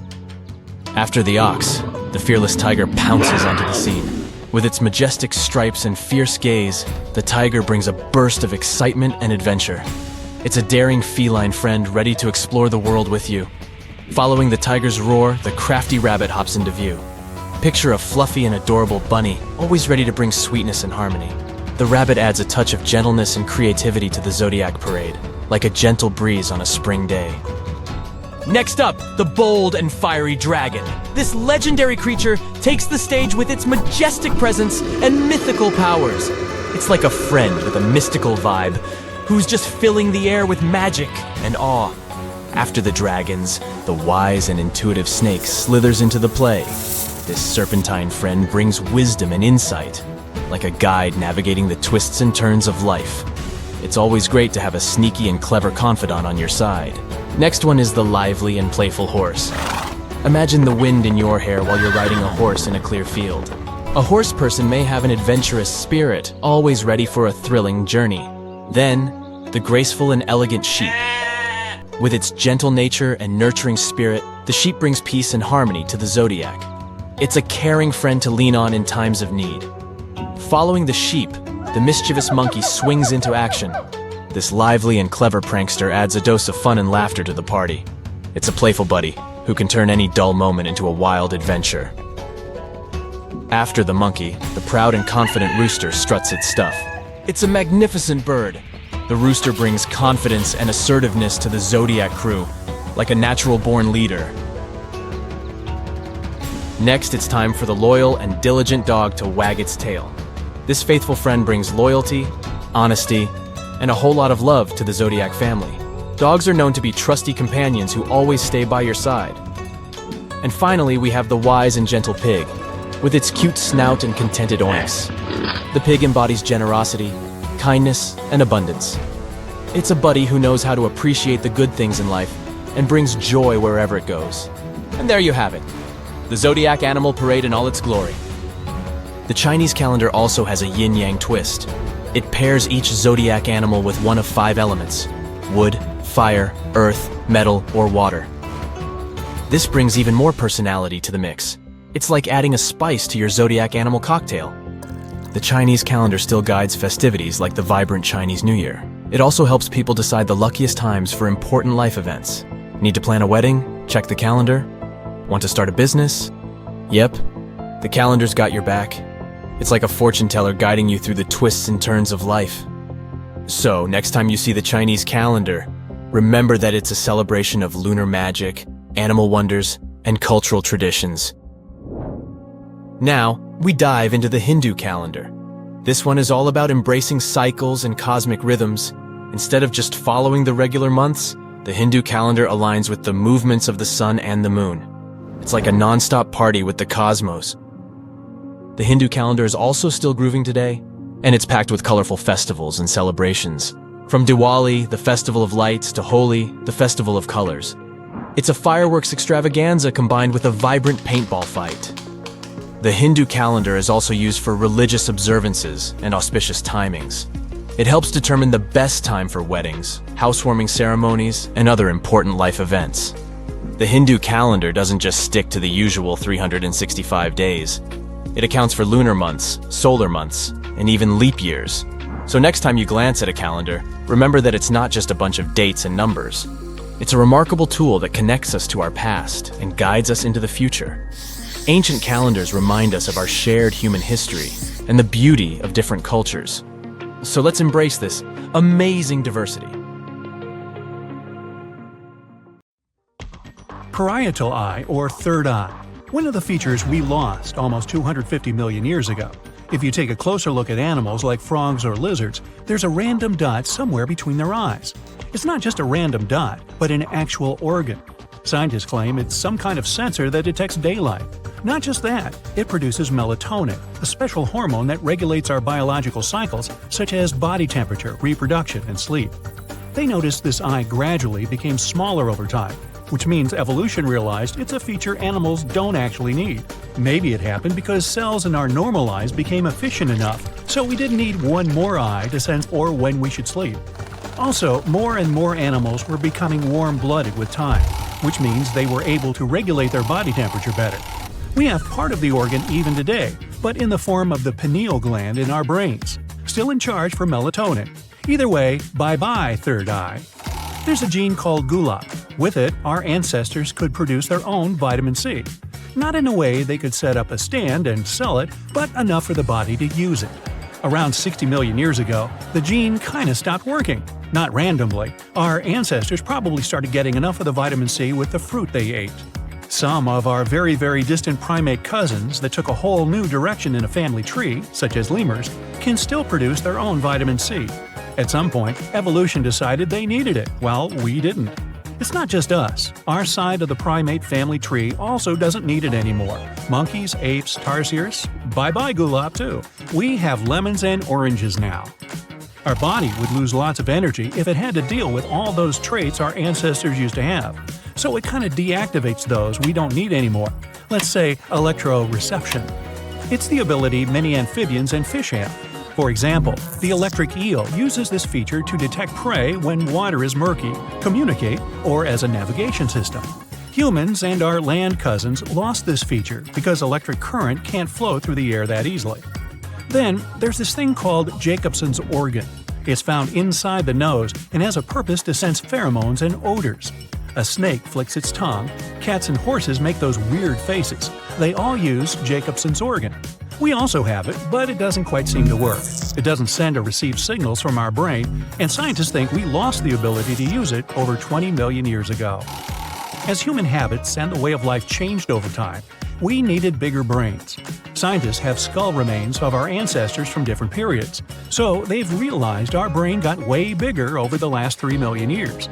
After the ox, the fearless tiger pounces onto the scene. With its majestic stripes and fierce gaze, the tiger brings a burst of excitement and adventure. It's a daring feline friend ready to explore the world with you. Following the tiger's roar, the crafty rabbit hops into view. Picture a fluffy and adorable bunny, always ready to bring sweetness and harmony. The rabbit adds a touch of gentleness and creativity to the zodiac parade, like a gentle breeze on a spring day. Next up, the bold and fiery dragon. This legendary creature takes the stage with its majestic presence and mythical powers. It's like a friend with a mystical vibe, who's just filling the air with magic and awe. After the dragons, the wise and intuitive snake slithers into the play. This serpentine friend brings wisdom and insight, like a guide navigating the twists and turns of life. It's always great to have a sneaky and clever confidant on your side. Next one is the lively and playful horse. Imagine the wind in your hair while you're riding a horse in a clear field. A horse person may have an adventurous spirit, always ready for a thrilling journey. Then, the graceful and elegant sheep. With its gentle nature and nurturing spirit, the sheep brings peace and harmony to the zodiac. It's a caring friend to lean on in times of need. Following the sheep, the mischievous monkey swings into action. This lively and clever prankster adds a dose of fun and laughter to the party. It's a playful buddy who can turn any dull moment into a wild adventure. After the monkey, the proud and confident rooster struts its stuff. It's a magnificent bird. The rooster brings confidence and assertiveness to the zodiac crew, like a natural-born leader. Next, it's time for the loyal and diligent dog to wag its tail. This faithful friend brings loyalty, honesty, and a whole lot of love to the zodiac family. Dogs are known to be trusty companions who always stay by your side. And finally, we have the wise and gentle pig, with its cute snout and contented oinks. The pig embodies generosity, kindness, and abundance. It's a buddy who knows how to appreciate the good things in life and brings joy wherever it goes. And there you have it, the zodiac animal parade in all its glory. The Chinese calendar also has a yin-yang twist. It pairs each zodiac animal with one of 5 elements: wood, fire, earth, metal, or water. This brings even more personality to the mix. It's like adding a spice to your zodiac animal cocktail. The Chinese calendar still guides festivities like the vibrant Chinese New Year. It also helps people decide the luckiest times for important life events. Need to plan a wedding? Check the calendar. Want to start a business? Yep, the calendar's got your back. It's like a fortune teller guiding you through the twists and turns of life. So, next time you see the Chinese calendar, remember that it's a celebration of lunar magic, animal wonders, and cultural traditions. Now, we dive into the Hindu calendar. This one is all about embracing cycles and cosmic rhythms. Instead of just following the regular months, the Hindu calendar aligns with the movements of the sun and the moon. It's like a non-stop party with the cosmos. The Hindu calendar is also still grooving today, and it's packed with colorful festivals and celebrations. From Diwali, the festival of lights, to Holi, the festival of colors. It's a fireworks extravaganza combined with a vibrant paintball fight. The Hindu calendar is also used for religious observances and auspicious timings. It helps determine the best time for weddings, housewarming ceremonies, and other important life events. The Hindu calendar doesn't just stick to the usual 365 days. It accounts for lunar months, solar months, and even leap years. So next time you glance at a calendar, remember that it's not just a bunch of dates and numbers. It's a remarkable tool that connects us to our past and guides us into the future. Ancient calendars remind us of our shared human history and the beauty of different cultures. So let's embrace this amazing diversity. Parietal eye, or third eye, one of the features we lost almost 250 million years ago. If you take a closer look at animals like frogs or lizards, there's a random dot somewhere between their eyes. It's not just a random dot, but an actual organ. Scientists claim it's some kind of sensor that detects daylight. Not just that, it produces melatonin, a special hormone that regulates our biological cycles such as body temperature, reproduction, and sleep. They noticed this eye gradually became smaller over time, which means evolution realized it's a feature animals don't actually need. Maybe it happened because cells in our normal eyes became efficient enough, so we didn't need one more eye to sense or when we should sleep. Also, more and more animals were becoming warm-blooded with time, which means they were able to regulate their body temperature better. We have part of the organ even today, but in the form of the pineal gland in our brains, still in charge for melatonin. Either way, bye-bye third eye. There's a gene called GULA. With it, our ancestors could produce their own vitamin C. Not in a way they could set up a stand and sell it, but enough for the body to use it. Around 60 million years ago, the gene kinda stopped working. Not randomly. Our ancestors probably started getting enough of the vitamin C with the fruit they ate. Some of our very, very distant primate cousins that took a whole new direction in a family tree, such as lemurs, can still produce their own vitamin C. At some point, evolution decided they needed it, while we didn't. It's not just us. Our side of the primate family tree also doesn't need it anymore. Monkeys, apes, tarsiers, bye-bye gulab too. We have lemons and oranges now. Our body would lose lots of energy if it had to deal with all those traits our ancestors used to have. So it kind of deactivates those we don't need anymore. Let's say electroreception. It's the ability many amphibians and fish have. For example, the electric eel uses this feature to detect prey when water is murky, communicate, or as a navigation system. Humans and our land cousins lost this feature because electric current can't flow through the air that easily. Then, there's this thing called Jacobson's organ. It's found inside the nose and has a purpose to sense pheromones and odors. A snake flicks its tongue. Cats and horses make those weird faces. They all use Jacobson's organ. We also have it, but it doesn't quite seem to work. It doesn't send or receive signals from our brain, and scientists think we lost the ability to use it over 20 million years ago. As human habits and the way of life changed over time, we needed bigger brains. Scientists have skull remains of our ancestors from different periods, so they've realized our brain got way bigger over the last 3 million years.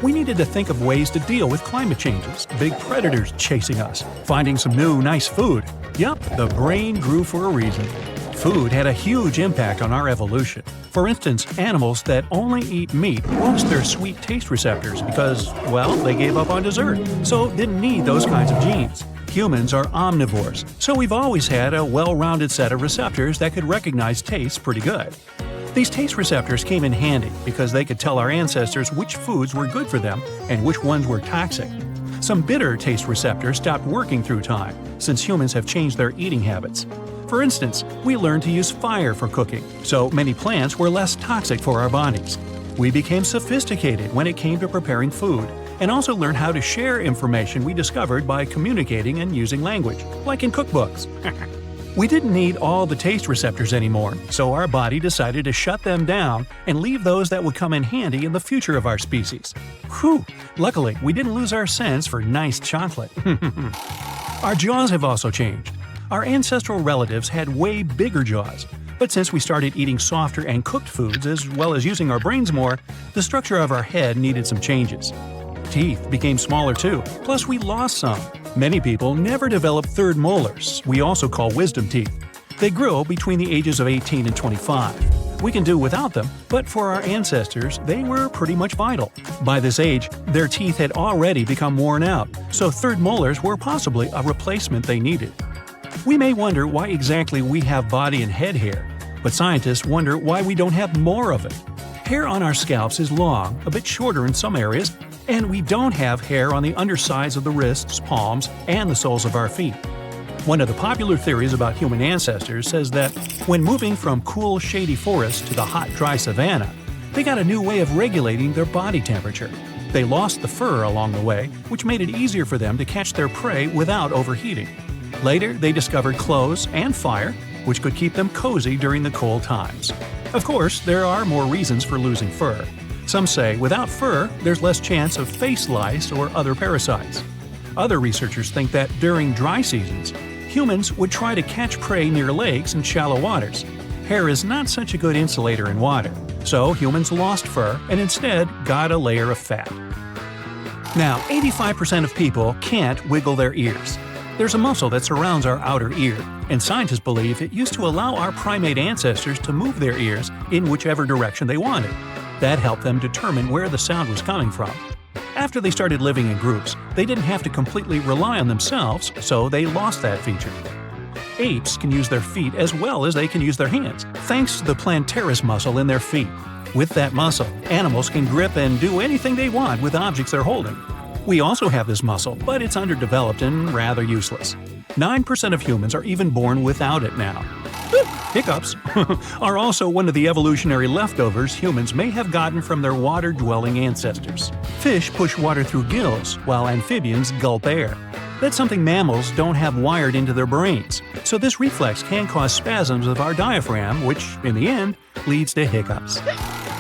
We needed to think of ways to deal with climate changes, big predators chasing us, finding some new, nice food. Yup, the brain grew for a reason. Food had a huge impact on our evolution. For instance, animals that only eat meat lost their sweet taste receptors because, well, they gave up on dessert, so didn't need those kinds of genes. Humans are omnivores, so we've always had a well-rounded set of receptors that could recognize taste pretty good. These taste receptors came in handy because they could tell our ancestors which foods were good for them and which ones were toxic. Some bitter taste receptors stopped working through time, since humans have changed their eating habits. For instance, we learned to use fire for cooking, so many plants were less toxic for our bodies. We became sophisticated when it came to preparing food, and also learned how to share information we discovered by communicating and using language, like in cookbooks. We didn't need all the taste receptors anymore, so our body decided to shut them down and leave those that would come in handy in the future of our species. Whew! Luckily, we didn't lose our sense for nice chocolate. Our jaws have also changed. Our ancestral relatives had way bigger jaws, but since we started eating softer and cooked foods as well as using our brains more, the structure of our head needed some changes. Teeth became smaller too, plus we lost some. Many people never developed third molars, we also call wisdom teeth. They grew between the ages of 18 and 25. We can do without them, but for our ancestors, they were pretty much vital. By this age, their teeth had already become worn out, so third molars were possibly a replacement they needed. We may wonder why exactly we have body and head hair, but scientists wonder why we don't have more of it. Hair on our scalps is long, a bit shorter in some areas, and we don't have hair on the undersides of the wrists, palms, and the soles of our feet. One of the popular theories about human ancestors says that when moving from cool, shady forests to the hot, dry savanna, they got a new way of regulating their body temperature. They lost the fur along the way, which made it easier for them to catch their prey without overheating. Later, they discovered clothes and fire, which could keep them cozy during the cold times. Of course, there are more reasons for losing fur. Some say without fur, there's less chance of face lice or other parasites. Other researchers think that during dry seasons, humans would try to catch prey near lakes and shallow waters. Hair is not such a good insulator in water, so humans lost fur and instead got a layer of fat. Now, 85% of people can't wiggle their ears. There's a muscle that surrounds our outer ear, and scientists believe it used to allow our primate ancestors to move their ears in whichever direction they wanted. That helped them determine where the sound was coming from. After they started living in groups, they didn't have to completely rely on themselves, so they lost that feature. Apes can use their feet as well as they can use their hands, thanks to the plantaris muscle in their feet. With that muscle, animals can grip and do anything they want with objects they're holding. We also have this muscle, but it's underdeveloped and rather useless. 9% of humans are even born without it now. Hiccups are also one of the evolutionary leftovers humans may have gotten from their water-dwelling ancestors. Fish push water through gills, while amphibians gulp air. That's something mammals don't have wired into their brains, so this reflex can cause spasms of our diaphragm, which, in the end, leads to hiccups.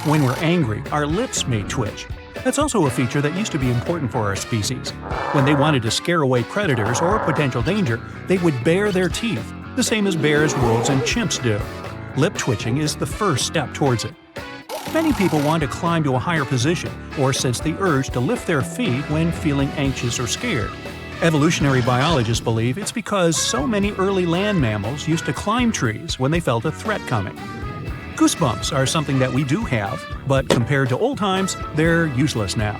When we're angry, our lips may twitch. That's also a feature that used to be important for our species. When they wanted to scare away predators or potential danger, they would bare their teeth, the same as bears, wolves, and chimps do. Lip twitching is the first step towards it. Many people want to climb to a higher position or sense the urge to lift their feet when feeling anxious or scared. Evolutionary biologists believe it's because so many early land mammals used to climb trees when they felt a threat coming. Goosebumps are something that we do have, but compared to old times, they're useless now.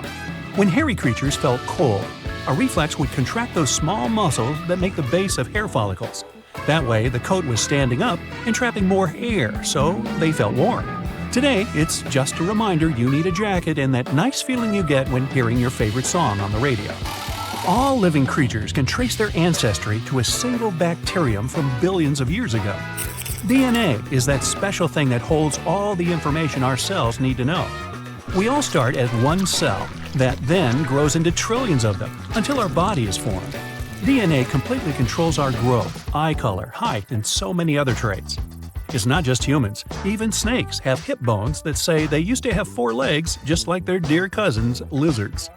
When hairy creatures felt cold, a reflex would contract those small muscles that make the base of hair follicles. That way, the coat was standing up and trapping more air, so they felt warm. Today, it's just a reminder you need a jacket and that nice feeling you get when hearing your favorite song on the radio. All living creatures can trace their ancestry to a single bacterium from billions of years ago. DNA is that special thing that holds all the information our cells need to know. We all start as one cell that then grows into trillions of them until our body is formed. DNA completely controls our growth, eye color, height, and so many other traits. It's not just humans. Even snakes have hip bones that say they used to have 4 legs just like their dear cousins, lizards.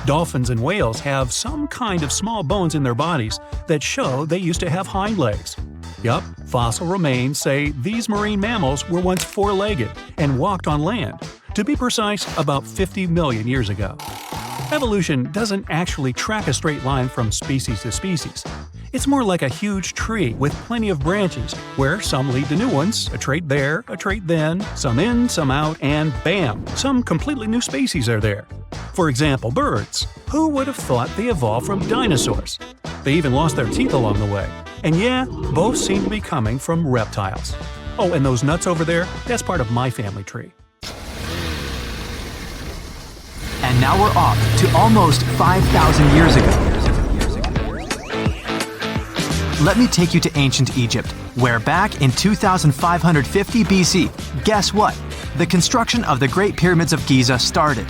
Dolphins and whales have some kind of small bones in their bodies that show they used to have hind legs. Yup, fossil remains say these marine mammals were once 4-legged and walked on land. To be precise, about 50 million years ago. Evolution doesn't actually track a straight line from species to species. It's more like a huge tree with plenty of branches, where some lead to new ones, a trait there, a trait then, some in, some out, and bam, some completely new species are there. For example, birds. Who would have thought they evolved from dinosaurs? They even lost their teeth along the way. And yeah, both seem to be coming from reptiles. Oh, and those nuts over there, that's part of my family tree. And now we're off to almost 5,000 years ago. Let me take you to ancient Egypt, where back in 2550 BC, guess what? The construction of the Great Pyramids of Giza started.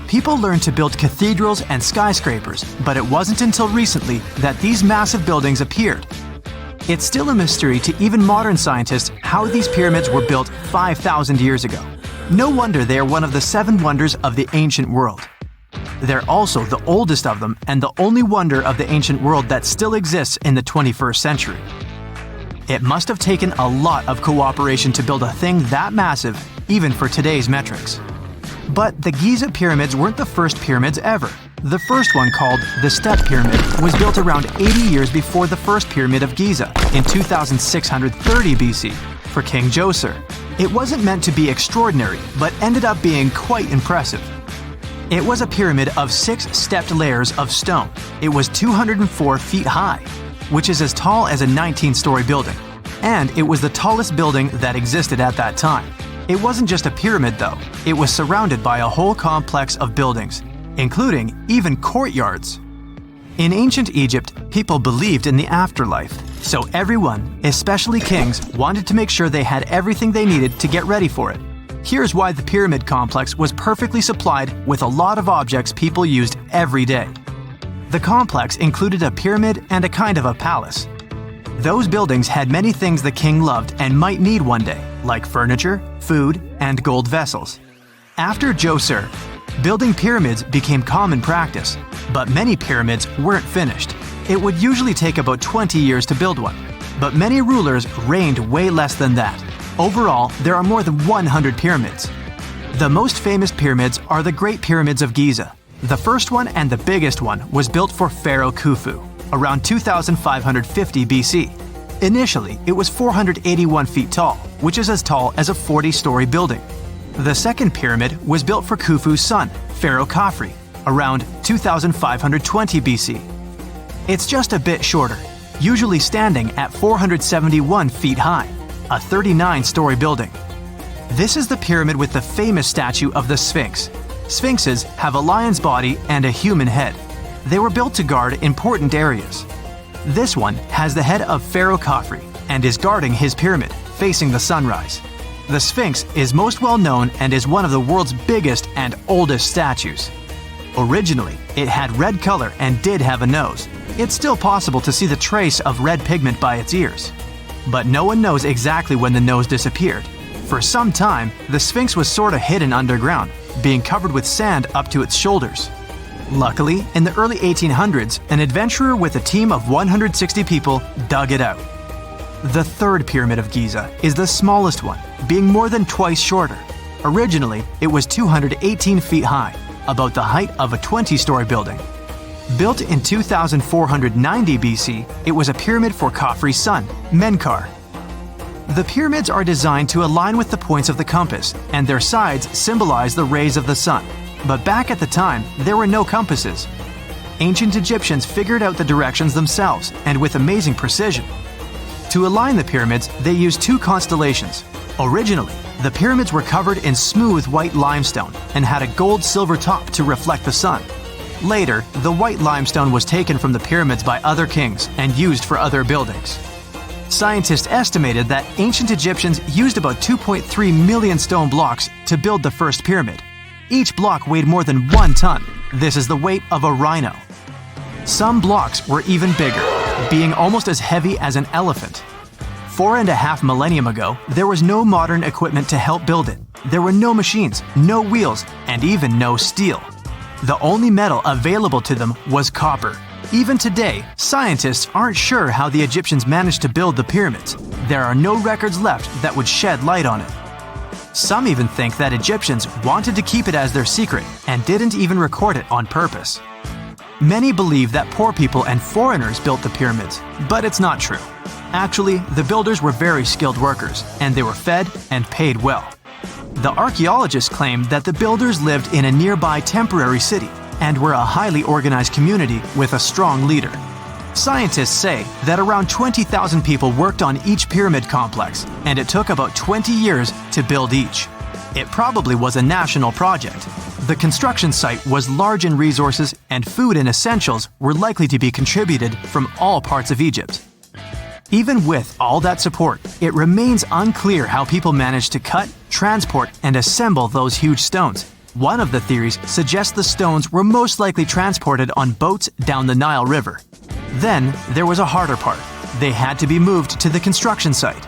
People learned to build cathedrals and skyscrapers, but it wasn't until recently that these massive buildings appeared. It's still a mystery to even modern scientists how these pyramids were built 5,000 years ago. No wonder they are one of the 7 wonders of the ancient world. They're also the oldest of them and the only wonder of the ancient world that still exists in the 21st century. It must have taken a lot of cooperation to build a thing that massive, even for today's metrics. But the Giza pyramids weren't the first pyramids ever. The first one, called the Step Pyramid, was built around 80 years before the first Pyramid of Giza, in 2630 BC, for King Djoser. It wasn't meant to be extraordinary, but ended up being quite impressive. It was a pyramid of 6 stepped layers of stone. It was 204 feet high, which is as tall as a 19-story building. And it was the tallest building that existed at that time. It wasn't just a pyramid though, it was surrounded by a whole complex of buildings, including even courtyards. In ancient Egypt, people believed in the afterlife, so everyone, especially kings, wanted to make sure they had everything they needed to get ready for it. Here's why the pyramid complex was perfectly supplied with a lot of objects people used every day. The complex included a pyramid and a kind of a palace. Those buildings had many things the king loved and might need one day, like furniture, food, and gold vessels. After Djoser, Building pyramids became common practice, but many pyramids weren't finished. It would usually take about 20 years to build one, but many rulers reigned way less than that. Overall, there are more than 100 pyramids. The most famous pyramids are the Great Pyramids of Giza. The first one and the biggest one was built for Pharaoh Khufu, around 2550 BC. Initially, it was 481 feet tall, which is as tall as a 40-story building. The second pyramid was built for Khufu's son, Pharaoh Khafre, around 2520 BC. It's just a bit shorter, usually standing at 471 feet high, a 39-story building. This is the pyramid with the famous statue of the Sphinx. Sphinxes have a lion's body and a human head. They were built to guard important areas. This one has the head of Pharaoh Khafre and is guarding his pyramid, facing the sunrise. The Sphinx is most well known and is one of the world's biggest and oldest statues. Originally, it had red color and did have a nose. It's still possible to see the trace of red pigment by its ears. But no one knows exactly when the nose disappeared. For some time, the Sphinx was sort of hidden underground, being covered with sand up to its shoulders. Luckily, in the early 1800s, an adventurer with a team of 160 people dug it out. The third pyramid of Giza is the smallest one, being more than twice shorter. Originally, it was 218 feet high, about the height of a 20-story building. Built in 2490 BC, it was a pyramid for Khafre's son, Menkaure. The pyramids are designed to align with the points of the compass, and their sides symbolize the rays of the sun. But back at the time, there were no compasses. Ancient Egyptians figured out the directions themselves, and with amazing precision. To align the pyramids, they used two constellations. Originally, the pyramids were covered in smooth white limestone and had a gold-silver top to reflect the sun. Later, the white limestone was taken from the pyramids by other kings and used for other buildings. Scientists estimated that ancient Egyptians used about 2.3 million stone blocks to build the first pyramid. Each block weighed more than 1 ton. This is the weight of a rhino. Some blocks were even bigger, being almost as heavy as an elephant. 4.5 millennium ago, there was no modern equipment to help build it. There were no machines, no wheels, and even no steel. The only metal available to them was copper. Even today, scientists aren't sure how the Egyptians managed to build the pyramids. There are no records left that would shed light on it. Some even think that Egyptians wanted to keep it as their secret and didn't even record it on purpose. Many believe that poor people and foreigners built the pyramids, but it's not true. Actually, the builders were very skilled workers, and they were fed and paid well. The archaeologists claim that the builders lived in a nearby temporary city and were a highly organized community with a strong leader. Scientists say that around 20,000 people worked on each pyramid complex, and it took about 20 years to build each. It probably was a national project. The construction site was large in resources, and food and essentials were likely to be contributed from all parts of Egypt. Even with all that support, it remains unclear how people managed to cut, transport, and assemble those huge stones. One of the theories suggests the stones were most likely transported on boats down the Nile River. Then, there was a harder part. They had to be moved to the construction site.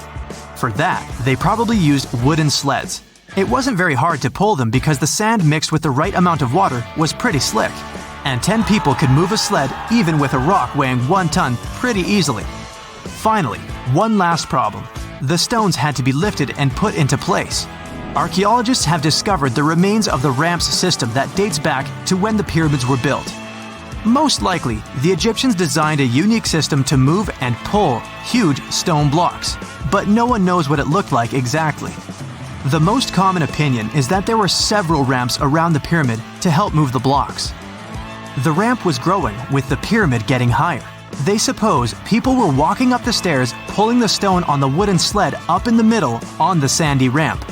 For that, they probably used wooden sleds. It wasn't very hard to pull them because the sand mixed with the right amount of water was pretty slick. And 10 people could move a sled even with a rock weighing 1 ton pretty easily. Finally, one last problem. The stones had to be lifted and put into place. Archaeologists have discovered the remains of the ramps system that dates back to when the pyramids were built. Most likely, the Egyptians designed a unique system to move and pull huge stone blocks, but no one knows what it looked like exactly. The most common opinion is that there were several ramps around the pyramid to help move the blocks. The ramp was growing with the pyramid getting higher. They suppose people were walking up the stairs, pulling the stone on the wooden sled up in the middle on the sandy ramp.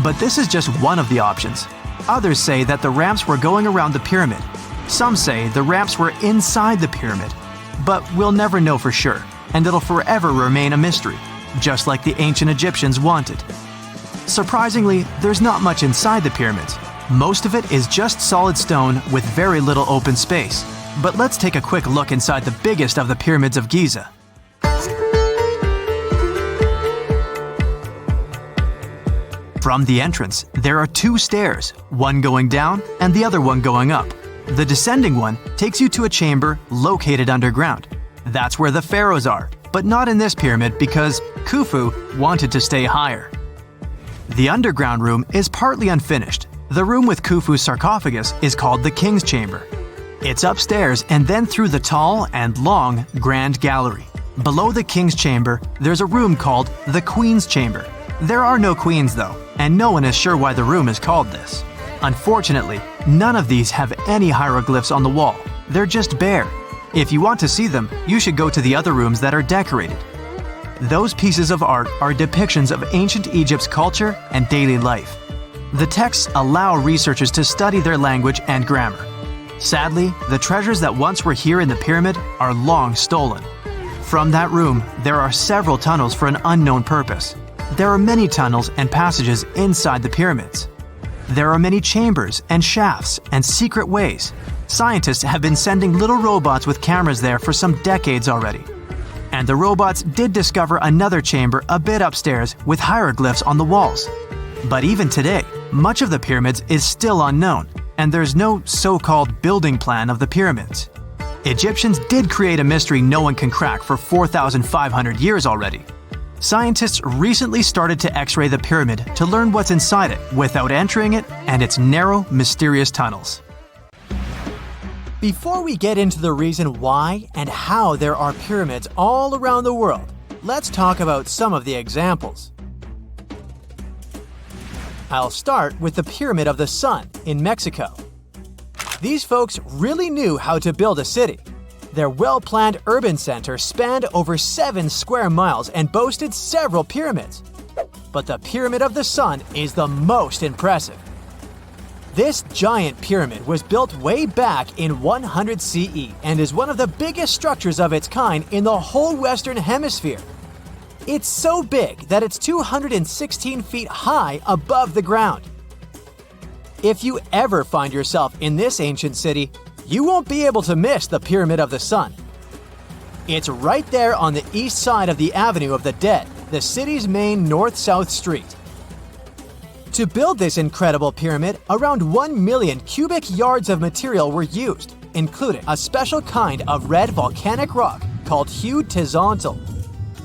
But this is just one of the options. Others say that the ramps were going around the pyramid. Some say the ramps were inside the pyramid. But we'll never know for sure, and it'll forever remain a mystery, just like the ancient Egyptians wanted. Surprisingly, there's not much inside the pyramids. Most of it is just solid stone with very little open space. But let's take a quick look inside the biggest of the pyramids of Giza. From the entrance, there are two stairs, one going down and the other one going up. The descending one takes you to a chamber located underground. That's where the pharaohs are, but not in this pyramid because Khufu wanted to stay higher. The underground room is partly unfinished. The room with Khufu's sarcophagus is called the King's Chamber. It's upstairs and then through the tall and long Grand Gallery. Below the King's Chamber, there's a room called the Queen's Chamber. There are no queens though, and no one is sure why the room is called this. Unfortunately, none of these have any hieroglyphs on the wall. They're just bare. If you want to see them, you should go to the other rooms that are decorated. Those pieces of art are depictions of ancient Egypt's culture and daily life. The texts allow researchers to study their language and grammar. Sadly, the treasures that once were here in the pyramid are long stolen. From that room, there are several tunnels for an unknown purpose. There are many tunnels and passages inside the pyramids. There are many chambers and shafts and secret ways. Scientists have been sending little robots with cameras there for some decades already. And the robots did discover another chamber a bit upstairs with hieroglyphs on the walls. But even today, much of the pyramids is still unknown, and there's no so-called building plan of the pyramids. Egyptians did create a mystery no one can crack for 4,500 years already. Scientists recently started to X-ray the pyramid to learn what's inside it without entering it and its narrow, mysterious tunnels. Before we get into the reason why and how there are pyramids all around the world, let's talk about some of the examples. I'll start with the Pyramid of the Sun in Mexico. These folks really knew how to build a city. Their well-planned urban center spanned over 7 square miles and boasted several pyramids. But the Pyramid of the Sun is the most impressive. This giant pyramid was built way back in 100 CE and is one of the biggest structures of its kind in the whole Western Hemisphere. It's so big that it's 216 feet high above the ground. If you ever find yourself in this ancient city, you won't be able to miss the Pyramid of the Sun. It's right there on the east side of the Avenue of the Dead, the city's main north-south street. To build this incredible pyramid, around 1 million cubic yards of material were used, including a special kind of red volcanic rock called hued tizontle.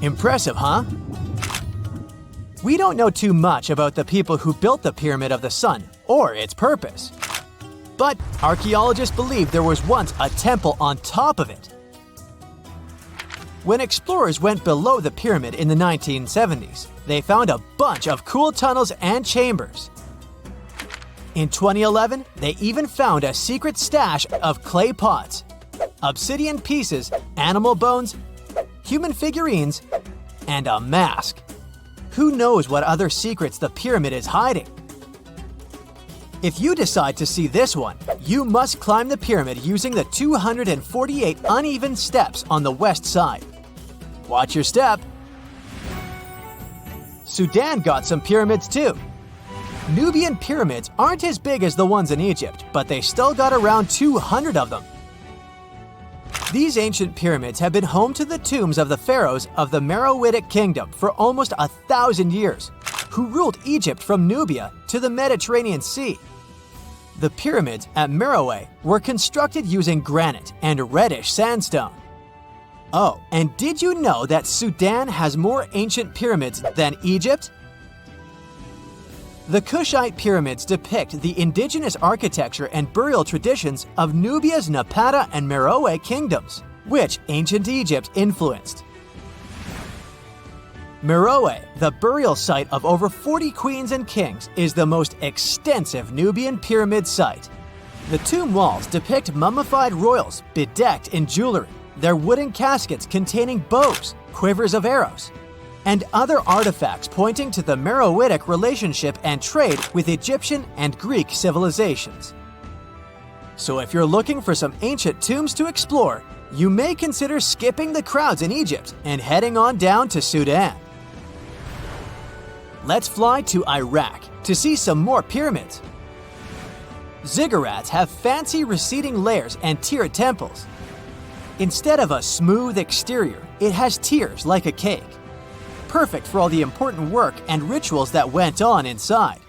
Impressive, huh? We don't know too much about the people who built the Pyramid of the Sun or its purpose. But archaeologists believe there was once a temple on top of it. When explorers went below the pyramid in the 1970s, they found a bunch of cool tunnels and chambers. In 2011, they even found a secret stash of clay pots, obsidian pieces, animal bones, human figurines, and a mask. Who knows what other secrets the pyramid is hiding? If you decide to see this one, you must climb the pyramid using the 248 uneven steps on the west side. Watch your step. Sudan got some pyramids too. Nubian pyramids aren't as big as the ones in Egypt, but they still got around 200 of them. These ancient pyramids have been home to the tombs of the pharaohs of the Meroitic Kingdom for almost 1,000 years, who ruled Egypt from Nubia to the Mediterranean Sea. The pyramids at Meroe were constructed using granite and reddish sandstone. Oh, and did you know that Sudan has more ancient pyramids than Egypt? The Kushite pyramids depict the indigenous architecture and burial traditions of Nubia's Napata and Meroe kingdoms, which ancient Egypt influenced. Meroe, the burial site of over 40 queens and kings, is the most extensive Nubian pyramid site. The tomb walls depict mummified royals bedecked in jewelry, their wooden caskets containing bows, quivers of arrows, and other artifacts pointing to the Meroitic relationship and trade with Egyptian and Greek civilizations. So if you're looking for some ancient tombs to explore, you may consider skipping the crowds in Egypt and heading on down to Sudan. Let's fly to Iraq to see some more pyramids. Ziggurats have fancy receding layers and tiered temples. Instead of a smooth exterior, it has tiers like a cake. perfect for all the important work and rituals that went on inside.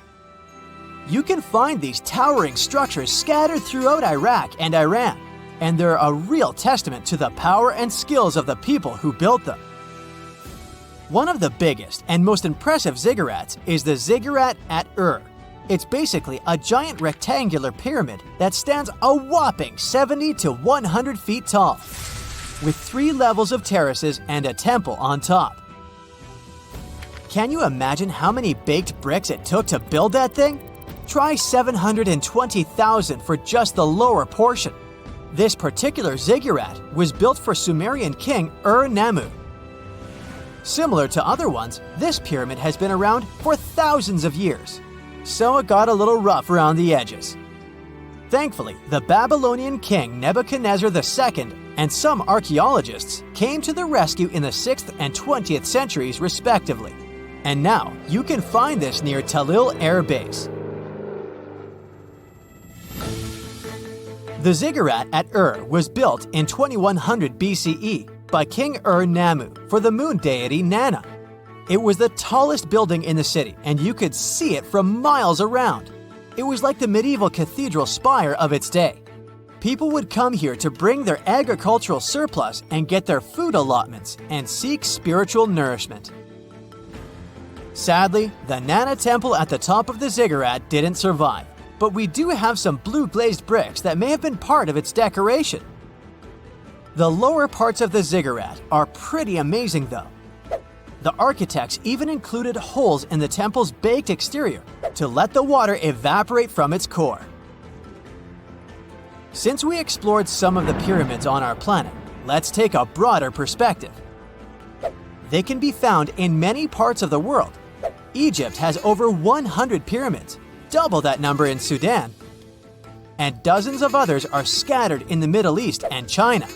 You can find these towering structures scattered throughout Iraq and Iran, and they're a real testament to the power and skills of the people who built them. One of the biggest and most impressive ziggurats is the ziggurat at Ur. It's basically a giant rectangular pyramid that stands a whopping 70 to 100 feet tall, with 3 levels of terraces and a temple on top. Can you imagine how many baked bricks it took to build that thing? Try 720,000 for just the lower portion. This particular ziggurat was built for Sumerian king Ur-Nammu. Similar to other ones, this pyramid has been around for thousands of years, so it got a little rough around the edges. Thankfully, the Babylonian king Nebuchadnezzar II and some archaeologists came to the rescue in the 6th and 20th centuries respectively, and now you can find this near Talil Air Base. The ziggurat at Ur was built in 2100 BCE by King Ur-Nammu for the moon deity Nana. It was the tallest building in the city, and you could see it from miles around. It was like the medieval cathedral spire of its day. People would come here to bring their agricultural surplus and get their food allotments and seek spiritual nourishment. Sadly, the Nana temple at the top of the ziggurat didn't survive, but we do have some blue glazed bricks that may have been part of its decoration. The lower parts of the ziggurat are pretty amazing though. The architects even included holes in the temple's baked exterior to let the water evaporate from its core. Since we explored some of the pyramids on our planet, let's take a broader perspective. They can be found in many parts of the world. Egypt has over 100 pyramids, double that number in Sudan, and dozens of others are scattered in the Middle East and China.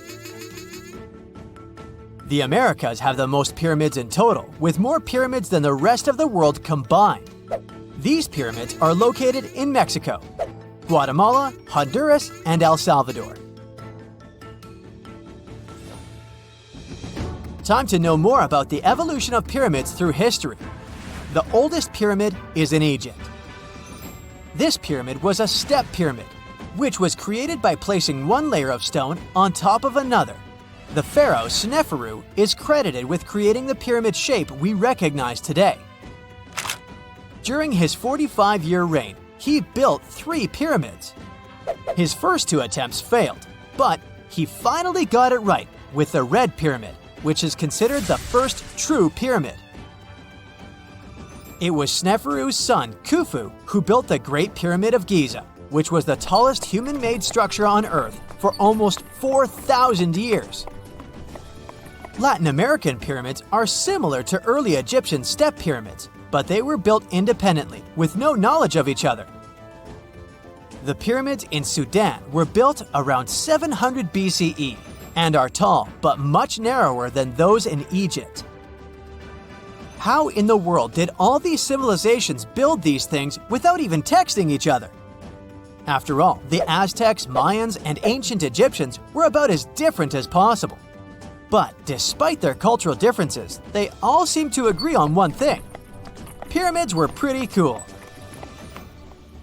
The Americas have the most pyramids in total, with more pyramids than the rest of the world combined. These pyramids are located in Mexico, Guatemala, Honduras, and El Salvador. Time to know more about the evolution of pyramids through history. The oldest pyramid is in Egypt. This pyramid was a step pyramid, which was created by placing one layer of stone on top of another. The pharaoh Sneferu is credited with creating the pyramid shape we recognize today. During his 45-year reign, he built 3 pyramids. His first 2 attempts failed, but he finally got it right with the Red Pyramid, which is considered the first true pyramid. It was Sneferu's son, Khufu, who built the Great Pyramid of Giza, which was the tallest human-made structure on Earth for almost 4,000 years. Latin American pyramids are similar to early Egyptian step pyramids, but they were built independently, with no knowledge of each other. The pyramids in Sudan were built around 700 BCE and are tall, but much narrower than those in Egypt. How in the world did all these civilizations build these things without even texting each other? After all, the Aztecs, Mayans, and ancient Egyptians were about as different as possible. But despite their cultural differences, they all seem to agree on one thing. Pyramids were pretty cool.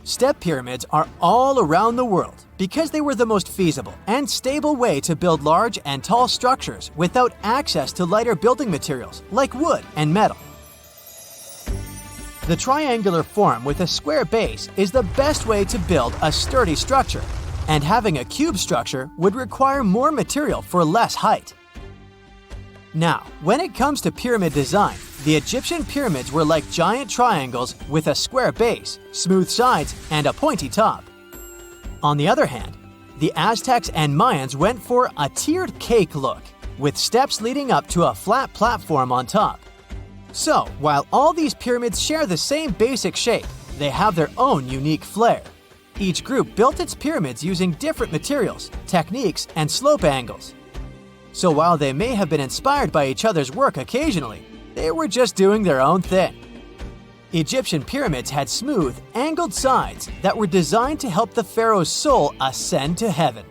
Step pyramids are all around the world because they were the most feasible and stable way to build large and tall structures without access to lighter building materials like wood and metal. The triangular form with a square base is the best way to build a sturdy structure, and having a cube structure would require more material for less height. Now, when it comes to pyramid design, the Egyptian pyramids were like giant triangles with a square base, smooth sides, and a pointy top. On the other hand, the Aztecs and Mayans went for a tiered cake look, with steps leading up to a flat platform on top. So, while all these pyramids share the same basic shape, they have their own unique flair. Each group built its pyramids using different materials, techniques, and slope angles. So while they may have been inspired by each other's work occasionally, they were just doing their own thing. Egyptian pyramids had smooth, angled sides that were designed to help the pharaoh's soul ascend to heaven.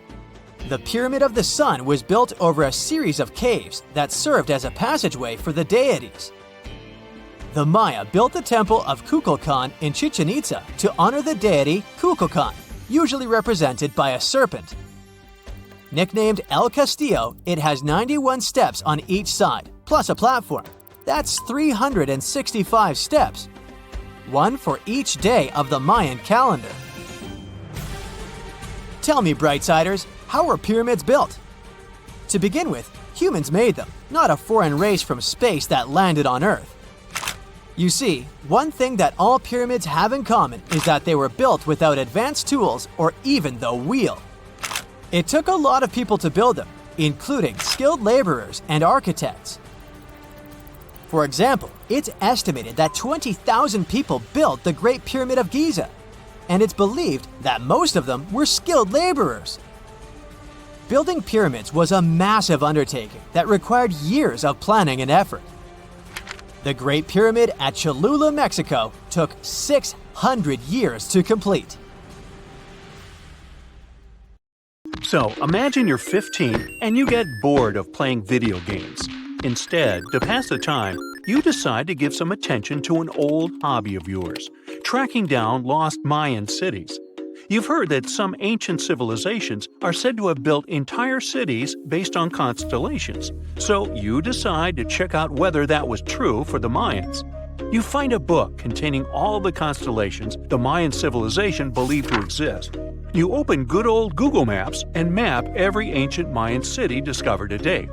The Pyramid of the Sun was built over a series of caves that served as a passageway for the deities. The Maya built the temple of Kukulkan in Chichen Itza to honor the deity Kukulkan, usually represented by a serpent. Nicknamed El Castillo, it has 91 steps on each side, plus a platform. That's 365 steps, one for each day of the Mayan calendar. Tell me, Brightsiders, how were pyramids built? To begin with, humans made them, not a foreign race from space that landed on Earth. You see, one thing that all pyramids have in common is that they were built without advanced tools or even the wheel. It took a lot of people to build them, including skilled laborers and architects. For example, it's estimated that 20,000 people built the Great Pyramid of Giza, and it's believed that most of them were skilled laborers. Building pyramids was a massive undertaking that required years of planning and effort. The Great Pyramid at Cholula, Mexico, took 600 years to complete. So, imagine you're 15 and you get bored of playing video games. Instead, to pass the time, you decide to give some attention to an old hobby of yours, tracking down lost Mayan cities. You've heard that some ancient civilizations are said to have built entire cities based on constellations, so you decide to check out whether that was true for the Mayans. You find a book containing all the constellations the Mayan civilization believed to exist. You open good old Google Maps and map every ancient Mayan city discovered to date.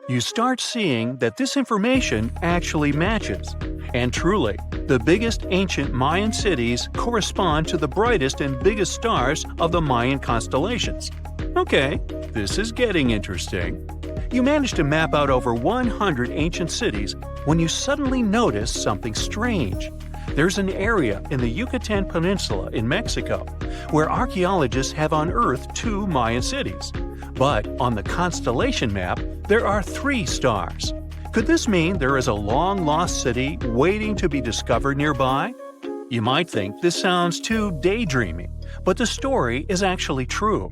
You start seeing that this information actually matches. And truly, the biggest ancient Mayan cities correspond to the brightest and biggest stars of the Mayan constellations. Okay, this is getting interesting. You manage to map out over 100 ancient cities when you suddenly notice something strange. There's an area in the Yucatan Peninsula in Mexico where archaeologists have unearthed 2 Mayan cities. But on the constellation map, there are 3 stars. Could this mean there is a long-lost city waiting to be discovered nearby? You might think this sounds too daydreaming, but the story is actually true.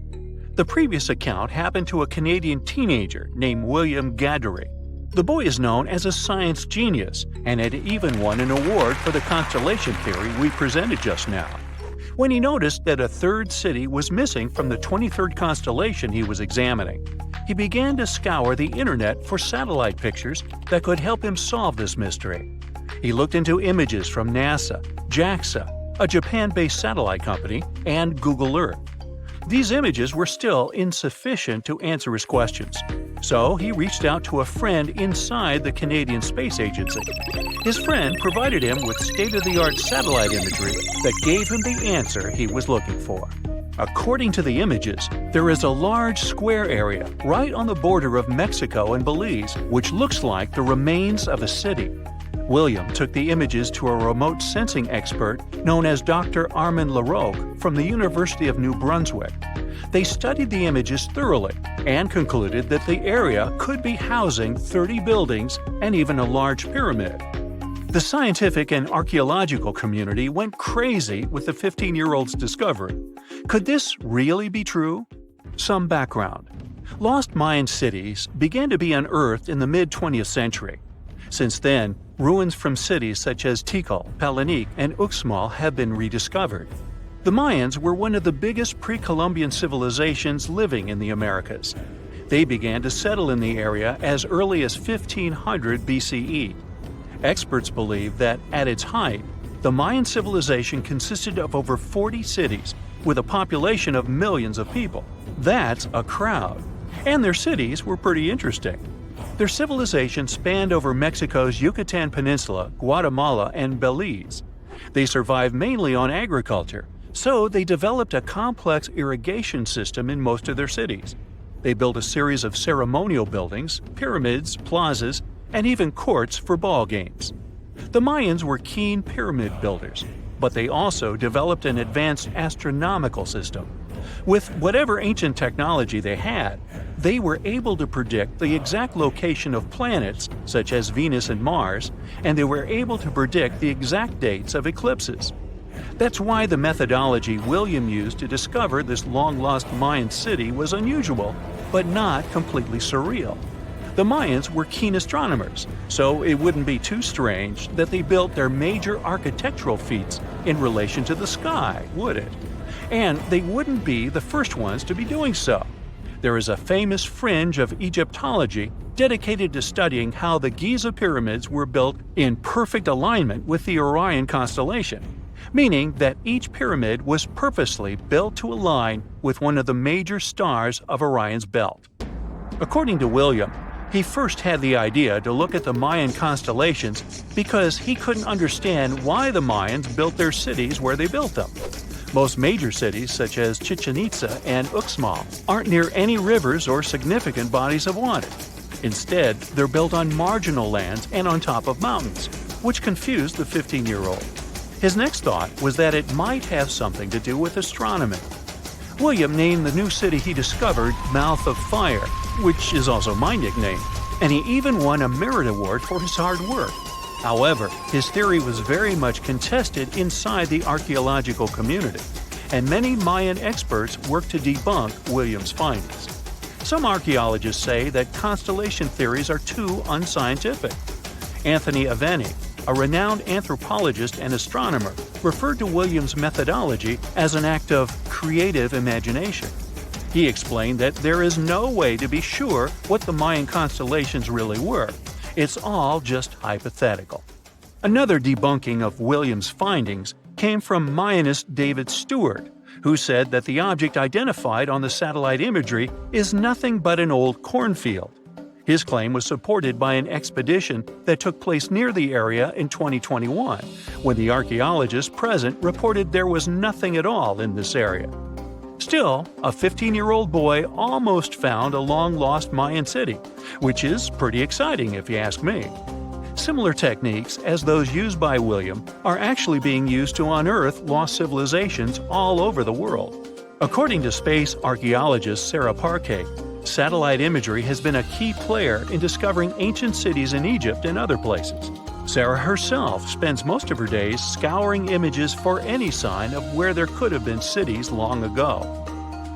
The previous account happened to a Canadian teenager named William Gaddery. The boy is known as a science genius and had even won an award for the constellation theory we presented just now. When he noticed that a 3rd city was missing from the 23rd constellation he was examining, he began to scour the internet for satellite pictures that could help him solve this mystery. He looked into images from NASA, JAXA, a Japan-based satellite company, and Google Earth. These images were still insufficient to answer his questions, so he reached out to a friend inside the Canadian Space Agency. His friend provided him with state-of-the-art satellite imagery that gave him the answer he was looking for. According to the images, there is a large square area right on the border of Mexico and Belize, which looks like the remains of a city. William took the images to a remote sensing expert known as Dr. Armand Larocque from the University of New Brunswick. They studied the images thoroughly and concluded that the area could be housing 30 buildings and even a large pyramid. The scientific and archaeological community went crazy with the 15-year-old's discovery. Could this really be true? Some background. Lost Mayan cities began to be unearthed in the mid-20th century. Since then, ruins from cities such as Tikal, Palenque, and Uxmal have been rediscovered. The Mayans were one of the biggest pre-Columbian civilizations living in the Americas. They began to settle in the area as early as 1500 BCE. Experts believe that, at its height, the Mayan civilization consisted of over 40 cities with a population of millions of people. That's a crowd. And their cities were pretty interesting. Their civilization spanned over Mexico's Yucatan Peninsula, Guatemala, and Belize. They survived mainly on agriculture, so they developed a complex irrigation system in most of their cities. They built a series of ceremonial buildings, pyramids, plazas, and even courts for ball games. The Mayans were keen pyramid builders, but they also developed an advanced astronomical system. With whatever ancient technology they had, they were able to predict the exact location of planets, such as Venus and Mars, and they were able to predict the exact dates of eclipses. That's why the methodology William used to discover this long-lost Mayan city was unusual, but not completely surreal. The Mayans were keen astronomers, so it wouldn't be too strange that they built their major architectural feats in relation to the sky, would it? And they wouldn't be the first ones to be doing so. There is a famous fringe of Egyptology dedicated to studying how the Giza pyramids were built in perfect alignment with the Orion constellation, meaning that each pyramid was purposely built to align with one of the major stars of Orion's belt. According to William, he first had the idea to look at the Mayan constellations because he couldn't understand why the Mayans built their cities where they built them. Most major cities, such as Chichen Itza and Uxmal, aren't near any rivers or significant bodies of water. Instead, they're built on marginal lands and on top of mountains, which confused the 15-year-old. His next thought was that it might have something to do with astronomy. William named the new city he discovered Mouth of Fire, which is also my nickname, and he even won a merit award for his hard work. However, his theory was very much contested inside the archaeological community, and many Mayan experts worked to debunk William's findings. Some archaeologists say that constellation theories are too unscientific. Anthony Aveni, a renowned anthropologist and astronomer, referred to William's methodology as an act of creative imagination. He explained that there is no way to be sure what the Mayan constellations really were. It's all just hypothetical. Another debunking of William's findings came from Mayanist David Stewart, who said that the object identified on the satellite imagery is nothing but an old cornfield. His claim was supported by an expedition that took place near the area in 2021, when the archaeologists present reported there was nothing at all in this area. Still, a 15-year-old boy almost found a long-lost Mayan city, which is pretty exciting if you ask me. Similar techniques as those used by William are actually being used to unearth lost civilizations all over the world. According to space archaeologist Sarah Parquet, satellite imagery has been a key player in discovering ancient cities in Egypt and other places. Sarah herself spends most of her days scouring images for any sign of where there could have been cities long ago.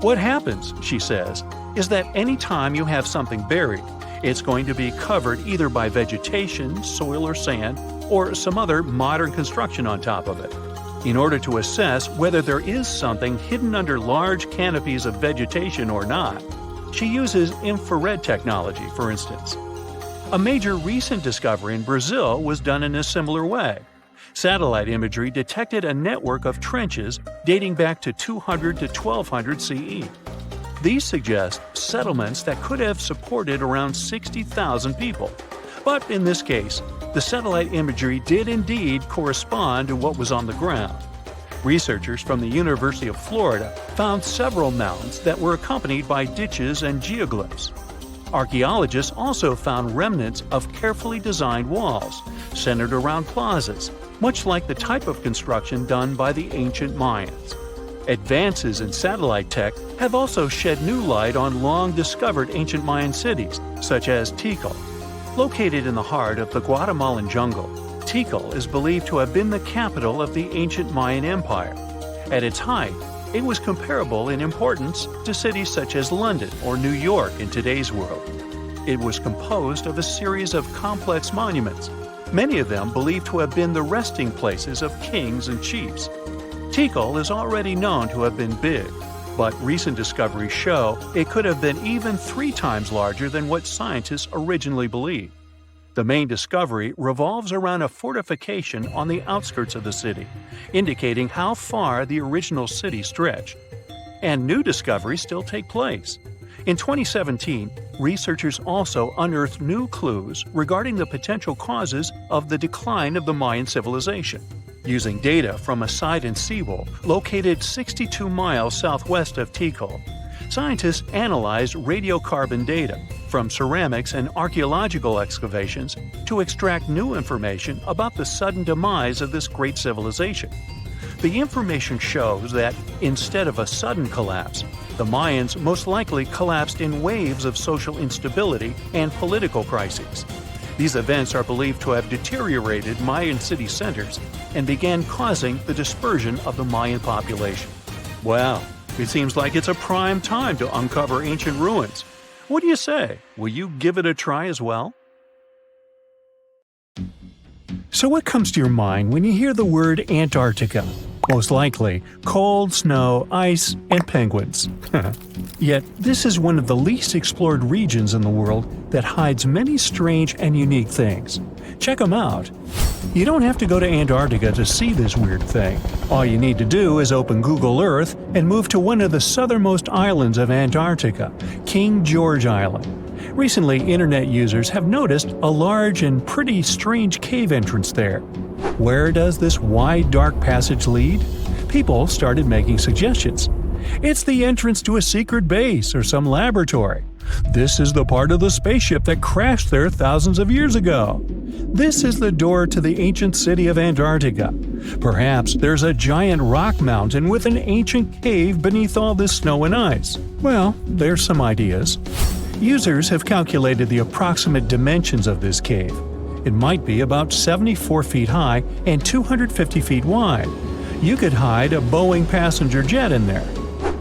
What happens, she says, is that any time you have something buried, it's going to be covered either by vegetation, soil or sand, or some other modern construction on top of it. In order to assess whether there is something hidden under large canopies of vegetation or not, she uses infrared technology, for instance. A major recent discovery in Brazil was done in a similar way. Satellite imagery detected a network of trenches dating back to 200 to 1200 CE. These suggest settlements that could have supported around 60,000 people. But in this case, the satellite imagery did indeed correspond to what was on the ground. Researchers from the University of Florida found several mountains that were accompanied by ditches and geoglyphs. Archaeologists also found remnants of carefully designed walls, centered around plazas, much like the type of construction done by the ancient Mayans. Advances in satellite tech have also shed new light on long-discovered ancient Mayan cities, such as Tikal. Located in the heart of the Guatemalan jungle, Tikal is believed to have been the capital of the ancient Mayan Empire. At its height, it was comparable in importance to cities such as London or New York in today's world. It was composed of a series of complex monuments, many of them believed to have been the resting places of kings and chiefs. Tikal is already known to have been big, but recent discoveries show it could have been even 3 times larger than what scientists originally believed. The main discovery revolves around a fortification on the outskirts of the city, indicating how far the original city stretched. And new discoveries still take place. In 2017, researchers also unearthed new clues regarding the potential causes of the decline of the Mayan civilization. Using data from a Sidon seawall located 62 miles southwest of Tikal, scientists analyzed radiocarbon data from ceramics and archaeological excavations to extract new information about the sudden demise of this great civilization. The information shows that, instead of a sudden collapse, the Mayans most likely collapsed in waves of social instability and political crises. These events are believed to have deteriorated Mayan city centers and began causing the dispersion of the Mayan population. Well, it seems like it's a prime time to uncover ancient ruins. What do you say? Will you give it a try as well? So what comes to your mind when you hear the word Antarctica? Most likely, cold, snow, ice, and penguins. Yet, this is one of the least explored regions in the world that hides many strange and unique things. Check them out. You don't have to go to Antarctica to see this weird thing. All you need to do is open Google Earth and move to one of the southernmost islands of Antarctica, King George Island. Recently, internet users have noticed a large and pretty strange cave entrance there. Where does this wide, dark passage lead? People started making suggestions. It's the entrance to a secret base or some laboratory. This is the part of the spaceship that crashed there thousands of years ago. This is the door to the ancient city of Antarctica. Perhaps there's a giant rock mountain with an ancient cave beneath all this snow and ice. Well, there's some ideas. Users have calculated the approximate dimensions of this cave. It might be about 74 feet high and 250 feet wide. You could hide a Boeing passenger jet in there.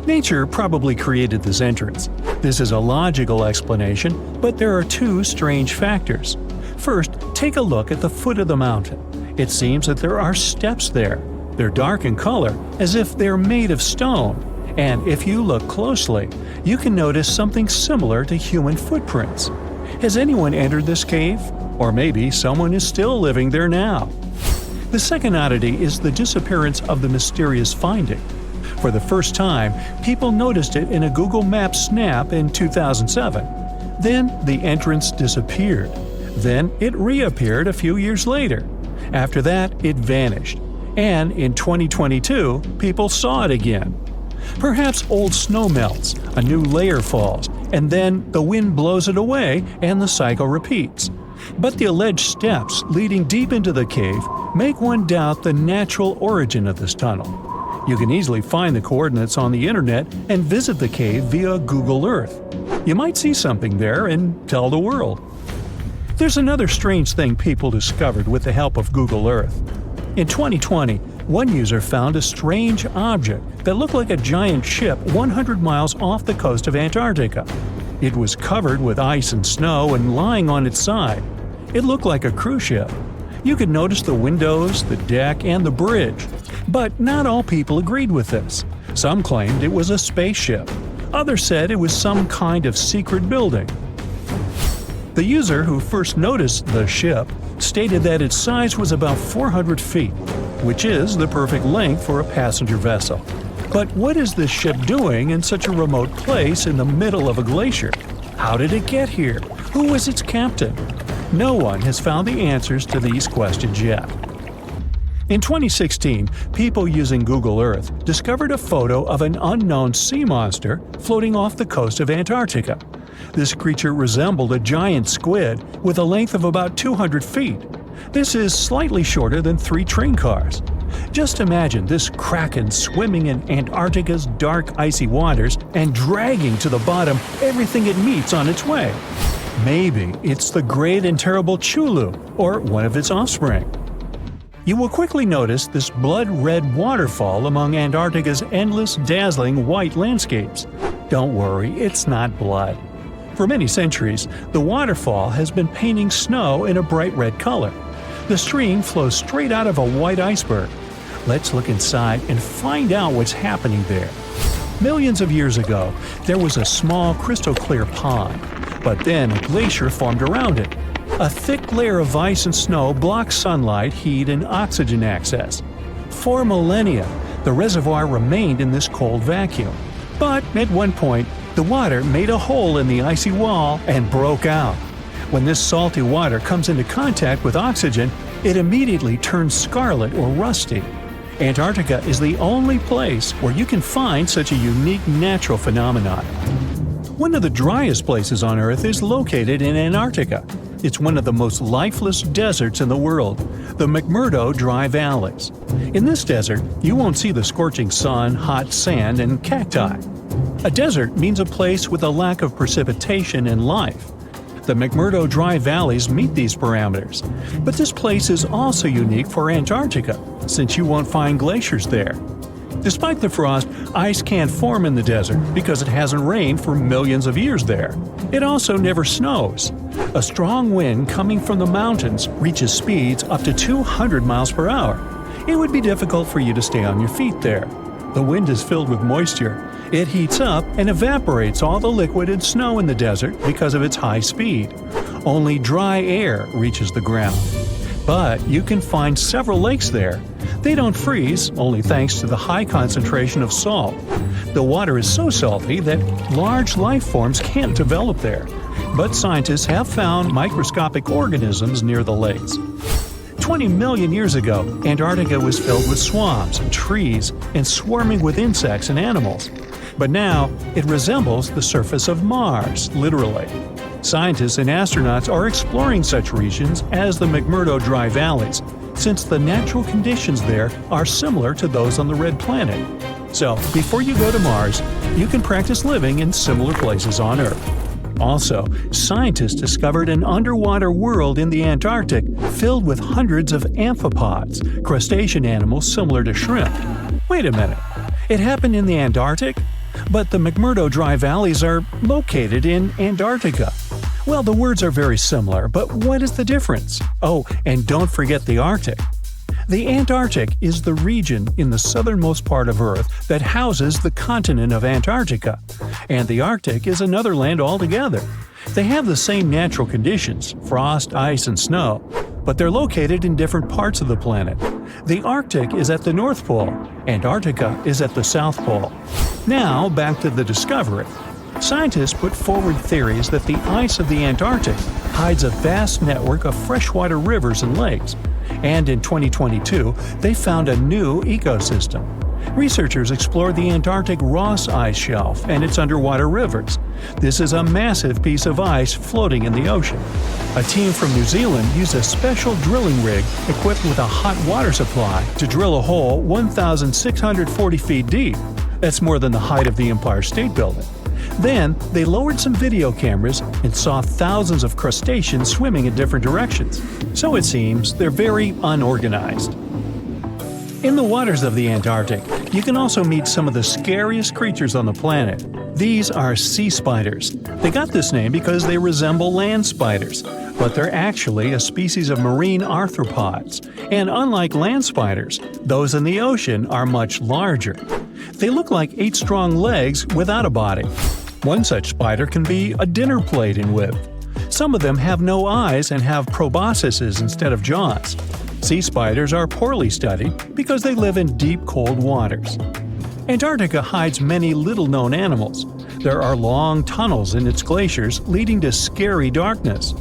Nature probably created this entrance. This is a logical explanation, but there are two strange factors. First, take a look at the foot of the mountain. It seems that there are steps there. They're dark in color, as if they're made of stone. And if you look closely, you can notice something similar to human footprints. Has anyone entered this cave? Or maybe someone is still living there now. The second oddity is the disappearance of the mysterious finding. For the first time, people noticed it in a Google Maps snap in 2007. Then the entrance disappeared. Then it reappeared a few years later. After that, it vanished. And in 2022, people saw it again. Perhaps old snow melts, a new layer falls, and then the wind blows it away and the cycle repeats. But the alleged steps leading deep into the cave make one doubt the natural origin of this tunnel. You can easily find the coordinates on the internet and visit the cave via Google Earth. You might see something there and tell the world. There's another strange thing people discovered with the help of Google Earth. In 2020, one user found a strange object that looked like a giant ship 100 miles off the coast of Antarctica. It was covered with ice and snow and lying on its side. It looked like a cruise ship. You could notice the windows, the deck, and the bridge. But not all people agreed with this. Some claimed it was a spaceship. Others said it was some kind of secret building. The user who first noticed the ship stated that its size was about 400 feet, which is the perfect length for a passenger vessel. But what is this ship doing in such a remote place in the middle of a glacier? How did it get here? Who was its captain? No one has found the answers to these questions yet. In 2016, people using Google Earth discovered a photo of an unknown sea monster floating off the coast of Antarctica. This creature resembled a giant squid with a length of about 200 feet. This is slightly shorter than 3 train cars. Just imagine this kraken swimming in Antarctica's dark, icy waters and dragging to the bottom everything it meets on its way. Maybe it's the great and terrible Chulu, or one of its offspring. You will quickly notice this blood-red waterfall among Antarctica's endless, dazzling white landscapes. Don't worry, it's not blood. For many centuries, the waterfall has been painting snow in a bright red color. The stream flows straight out of a white iceberg. Let's look inside and find out what's happening there. Millions of years ago, there was a small crystal-clear pond, but then a glacier formed around it. A thick layer of ice and snow blocks sunlight, heat, and oxygen access. For millennia, the reservoir remained in this cold vacuum. But at one point, the water made a hole in the icy wall and broke out. When this salty water comes into contact with oxygen, it immediately turns scarlet or rusty. Antarctica is the only place where you can find such a unique natural phenomenon. One of the driest places on Earth is located in Antarctica. It's one of the most lifeless deserts in the world, the McMurdo Dry Valleys. In this desert, you won't see the scorching sun, hot sand, and cacti. A desert means a place with a lack of precipitation and life. The McMurdo Dry Valleys meet these parameters, but this place is also unique for Antarctica, since you won't find glaciers there. Despite the frost, ice can't form in the desert because it hasn't rained for millions of years there. It also never snows. A strong wind coming from the mountains reaches speeds up to 200 miles per hour. It would be difficult for you to stay on your feet there. The wind is filled with moisture. It heats up and evaporates all the liquid and snow in the desert because of its high speed. Only dry air reaches the ground. But you can find several lakes there. They don't freeze, only thanks to the high concentration of salt. The water is so salty that large life forms can't develop there. But scientists have found microscopic organisms near the lakes. 20 million years ago, Antarctica was filled with swamps and trees and swarming with insects and animals. But now, it resembles the surface of Mars, literally. Scientists and astronauts are exploring such regions as the McMurdo Dry Valleys, since the natural conditions there are similar to those on the Red Planet. So, before you go to Mars, you can practice living in similar places on Earth. Also, scientists discovered an underwater world in the Antarctic filled with hundreds of amphipods, crustacean animals similar to shrimp. Wait a minute, it happened in the Antarctic? But the McMurdo Dry Valleys are located in Antarctica. Well, the words are very similar, but what is the difference? Oh, and don't forget the Arctic. The Antarctic is the region in the southernmost part of Earth that houses the continent of Antarctica, and the Arctic is another land altogether. They have the same natural conditions, frost, ice, and snow, but they're located in different parts of the planet. The Arctic is at the North Pole, Antarctica is at the South Pole. Now, back to the discovery. Scientists put forward theories that the ice of the Antarctic hides a vast network of freshwater rivers and lakes. And in 2022, they found a new ecosystem. Researchers explored the Antarctic Ross Ice Shelf and its underwater rivers. This is a massive piece of ice floating in the ocean. A team from New Zealand used a special drilling rig equipped with a hot water supply to drill a hole 1,640 feet deep. That's more than the height of the Empire State Building. Then, they lowered some video cameras and saw thousands of crustaceans swimming in different directions. So it seems they're very unorganized. In the waters of the Antarctic, you can also meet some of the scariest creatures on the planet. These are sea spiders. They got this name because they resemble land spiders, but they're actually a species of marine arthropods. And unlike land spiders, those in the ocean are much larger. They look like 8 strong legs without a body. One such spider can be a dinner plate in width. Some of them have no eyes and have proboscises instead of jaws. Sea spiders are poorly studied because they live in deep, cold waters. Antarctica hides many little-known animals. There are long tunnels in its glaciers leading to scary darkness.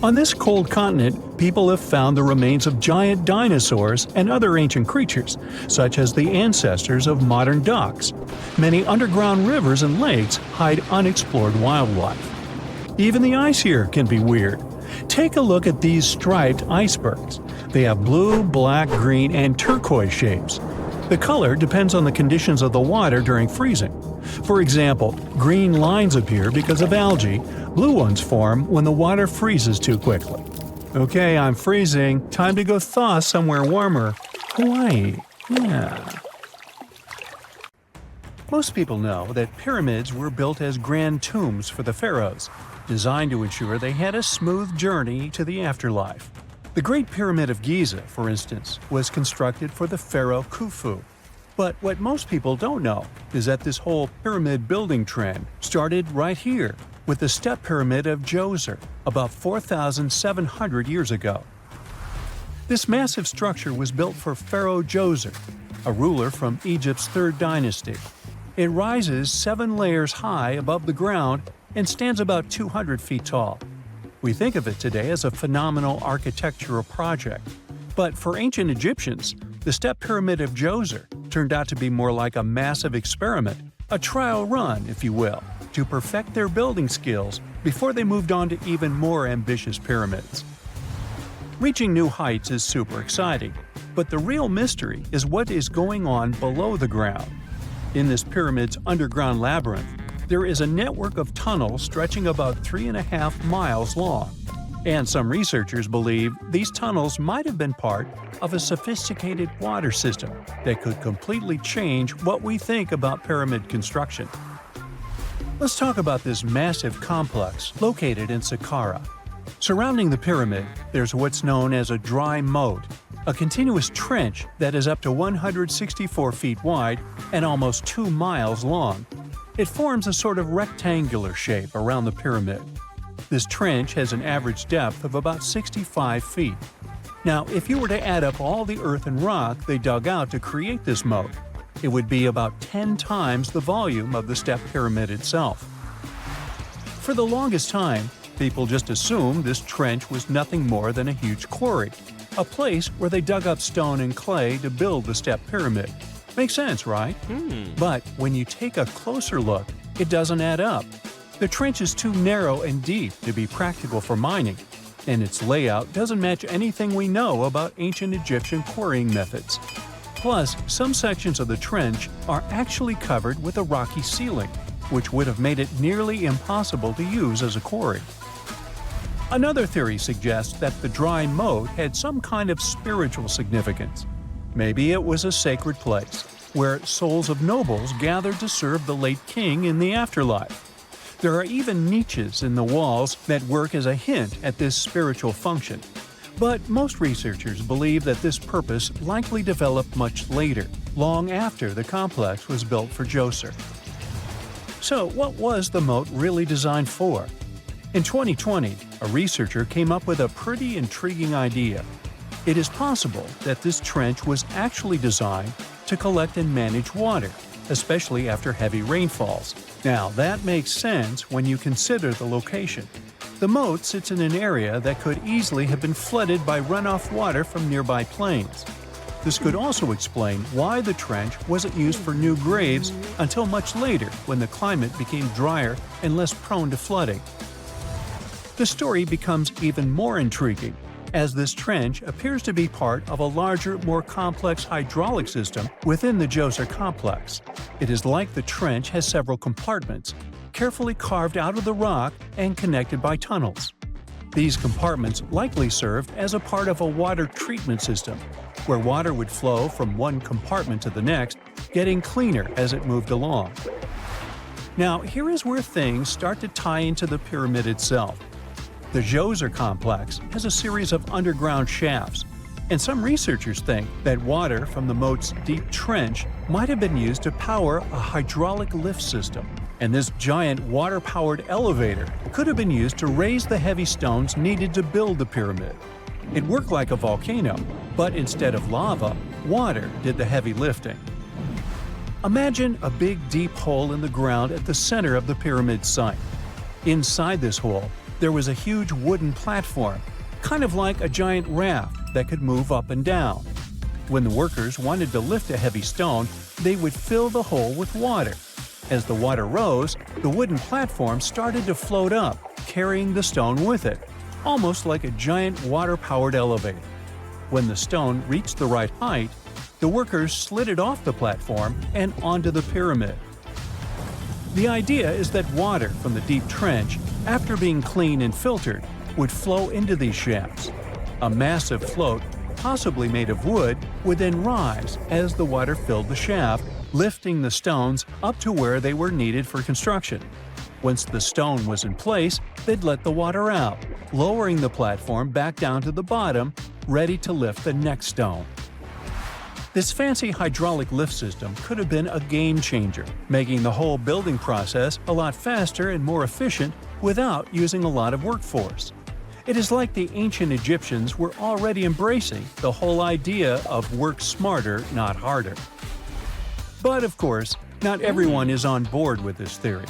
On this cold continent, people have found the remains of giant dinosaurs and other ancient creatures, such as the ancestors of modern ducks. Many underground rivers and lakes hide unexplored wildlife. Even the ice here can be weird. Take a look at these striped icebergs. They have blue, black, green, and turquoise shapes. The color depends on the conditions of the water during freezing. For example, green lines appear because of algae, blue ones form when the water freezes too quickly. Okay, I'm freezing. Time to go thaw somewhere warmer. Hawaii. Yeah. Most people know that pyramids were built as grand tombs for the pharaohs, designed to ensure they had a smooth journey to the afterlife. The Great Pyramid of Giza, for instance, was constructed for the pharaoh Khufu. But what most people don't know is that this whole pyramid building trend started right here with the step pyramid of Djoser about 4,700 years ago. This massive structure was built for Pharaoh Djoser, a ruler from Egypt's 3rd dynasty. It rises 7 layers high above the ground and stands about 200 feet tall. We think of it today as a phenomenal architectural project. But for ancient Egyptians, the step pyramid of Djoser turned out to be more like a massive experiment, a trial run, if you will, to perfect their building skills before they moved on to even more ambitious pyramids. Reaching new heights is super exciting, but the real mystery is what is going on below the ground. In this pyramid's underground labyrinth, there is a network of tunnels stretching about 3.5 miles long. And some researchers believe these tunnels might have been part of a sophisticated water system that could completely change what we think about pyramid construction. Let's talk about this massive complex located in Saqqara. Surrounding the pyramid, there's what's known as a dry moat, a continuous trench that is up to 164 feet wide and almost 2 miles long. It forms a sort of rectangular shape around the pyramid. This trench has an average depth of about 65 feet. Now, if you were to add up all the earth and rock they dug out to create this moat, it would be about 10 times the volume of the step pyramid itself. For the longest time, people just assumed this trench was nothing more than a huge quarry, a place where they dug up stone and clay to build the step pyramid. Makes sense, right? But when you take a closer look, it doesn't add up. The trench is too narrow and deep to be practical for mining, and its layout doesn't match anything we know about ancient Egyptian quarrying methods. Plus, some sections of the trench are actually covered with a rocky ceiling, which would have made it nearly impossible to use as a quarry. Another theory suggests that the dry moat had some kind of spiritual significance. Maybe it was a sacred place, where souls of nobles gathered to serve the late king in the afterlife. There are even niches in the walls that work as a hint at this spiritual function. But most researchers believe that this purpose likely developed much later, long after the complex was built for Djoser. So, what was the moat really designed for? In 2020, a researcher came up with a pretty intriguing idea. It is possible that this trench was actually designed to collect and manage water, especially after heavy rainfalls. Now, that makes sense when you consider the location. The moat sits in an area that could easily have been flooded by runoff water from nearby plains. This could also explain why the trench wasn't used for new graves until much later when the climate became drier and less prone to flooding. The story becomes even more intriguing, as this trench appears to be part of a larger, more complex hydraulic system within the Djoser complex. It is like the trench has several compartments, carefully carved out of the rock and connected by tunnels. These compartments likely served as a part of a water treatment system, where water would flow from one compartment to the next, getting cleaner as it moved along. Now, here is where things start to tie into the pyramid itself. The Djoser complex has a series of underground shafts, and some researchers think that water from the moat's deep trench might have been used to power a hydraulic lift system, and this giant water-powered elevator could have been used to raise the heavy stones needed to build the pyramid. It worked like a volcano, but instead of lava, water did the heavy lifting. Imagine a big deep hole in the ground at the center of the pyramid site. Inside this hole, there was a huge wooden platform, kind of like a giant raft that could move up and down. When the workers wanted to lift a heavy stone, they would fill the hole with water. As the water rose, the wooden platform started to float up, carrying the stone with it, almost like a giant water-powered elevator. When the stone reached the right height, the workers slid it off the platform and onto the pyramid. The idea is that water from the deep trench, after being cleaned and filtered, would flow into these shafts. A massive float, possibly made of wood, would then rise as the water filled the shaft, lifting the stones up to where they were needed for construction. Once the stone was in place, they'd let the water out, lowering the platform back down to the bottom, ready to lift the next stone. This fancy hydraulic lift system could have been a game changer, making the whole building process a lot faster and more efficient without using a lot of workforce. It is like the ancient Egyptians were already embracing the whole idea of work smarter, not harder. But of course, not everyone is on board with this theory.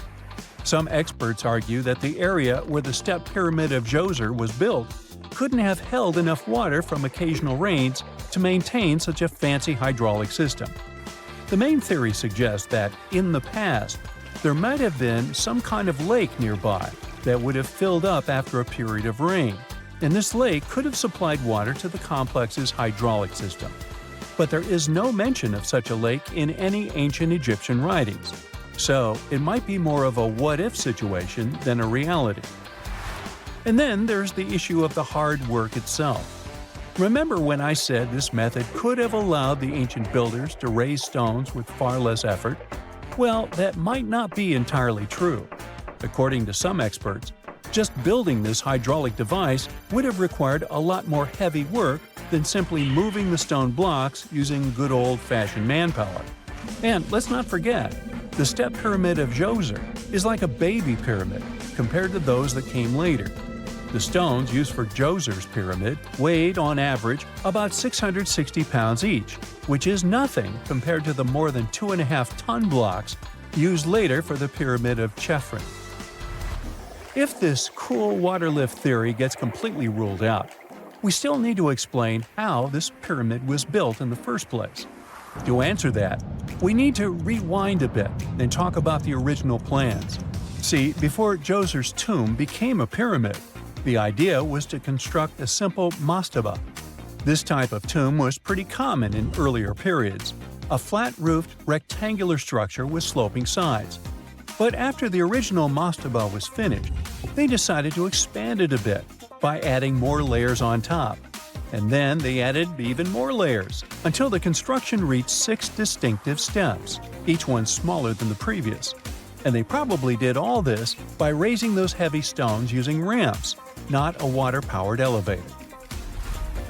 Some experts argue that the area where the step pyramid of Djoser was built couldn't have held enough water from occasional rains to maintain such a fancy hydraulic system. The main theory suggests that, in the past, there might have been some kind of lake nearby that would have filled up after a period of rain, and this lake could have supplied water to the complex's hydraulic system. But there is no mention of such a lake in any ancient Egyptian writings, so it might be more of a what-if situation than a reality. And then there's the issue of the hard work itself. Remember when I said this method could have allowed the ancient builders to raise stones with far less effort? Well, that might not be entirely true. According to some experts, just building this hydraulic device would have required a lot more heavy work than simply moving the stone blocks using good old-fashioned manpower. And let's not forget, the step pyramid of Djoser is like a baby pyramid compared to those that came later. The stones used for Djoser's pyramid weighed, on average, about 660 pounds each, which is nothing compared to the more than 2.5-ton blocks used later for the pyramid of Chephren. If this cool water lift theory gets completely ruled out, we still need to explain how this pyramid was built in the first place. To answer that, we need to rewind a bit and talk about the original plans. See, before Djoser's tomb became a pyramid, the idea was to construct a simple mastaba. This type of tomb was pretty common in earlier periods, a flat-roofed rectangular structure with sloping sides. But after the original mastaba was finished, they decided to expand it a bit by adding more layers on top. And then they added even more layers, until the construction reached 6 distinctive steps, each one smaller than the previous. And they probably did all this by raising those heavy stones using ramps, not a water-powered elevator.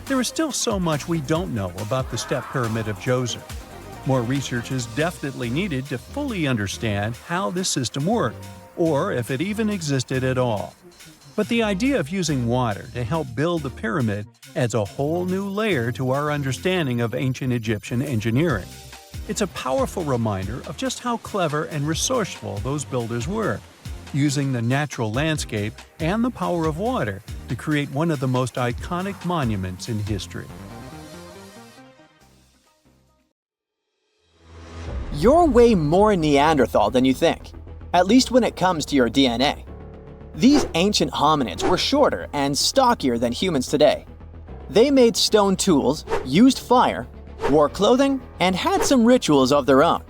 There is still so much we don't know about the step pyramid of Djoser. More research is definitely needed to fully understand how this system worked, or if it even existed at all. But the idea of using water to help build the pyramid adds a whole new layer to our understanding of ancient Egyptian engineering. It's a powerful reminder of just how clever and resourceful those builders were, using the natural landscape and the power of water to create one of the most iconic monuments in history. You're way more Neanderthal than you think, at least when it comes to your DNA. These ancient hominids were shorter and stockier than humans today. They made stone tools, used fire, wore clothing, and had some rituals of their own.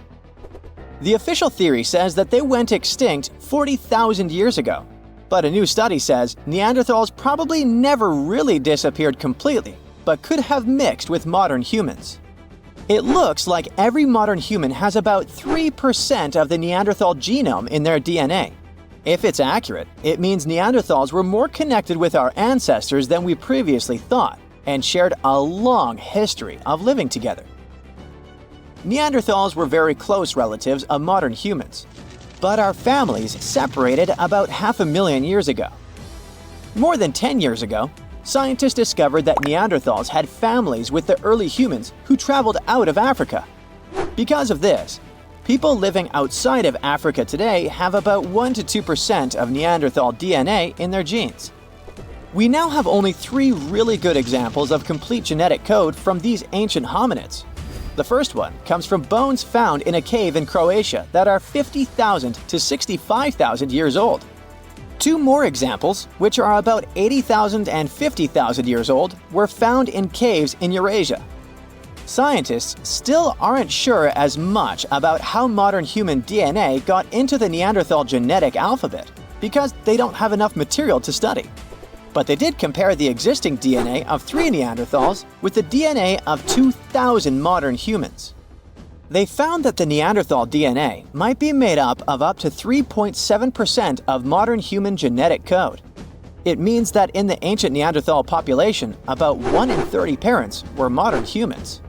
The official theory says that they went extinct 40,000 years ago, but a new study says Neanderthals probably never really disappeared completely, but could have mixed with modern humans. It looks like every modern human has about 3% of the Neanderthal genome in their DNA. If it's accurate, it means Neanderthals were more connected with our ancestors than we previously thought, and shared a long history of living together. Neanderthals were very close relatives of modern humans, but our families separated about 500,000 years ago. More than 10 years ago, scientists discovered that Neanderthals had families with the early humans who traveled out of Africa. Because of this, people living outside of Africa today have about 1 to 2% of Neanderthal DNA in their genes. We now have only 3 really good examples of complete genetic code from these ancient hominids. The first one comes from bones found in a cave in Croatia that are 50,000 to 65,000 years old. 2 more examples, which are about 80,000 and 50,000 years old, were found in caves in Eurasia. Scientists still aren't sure as much about how modern human DNA got into the Neanderthal genetic alphabet, because they don't have enough material to study. But they did compare the existing DNA of 3 Neanderthals with the DNA of 2,000 modern humans. They found that the Neanderthal DNA might be made up to 3.7% of modern human genetic code. It means that in the ancient Neanderthal population, about 1 in 30 parents were modern humans.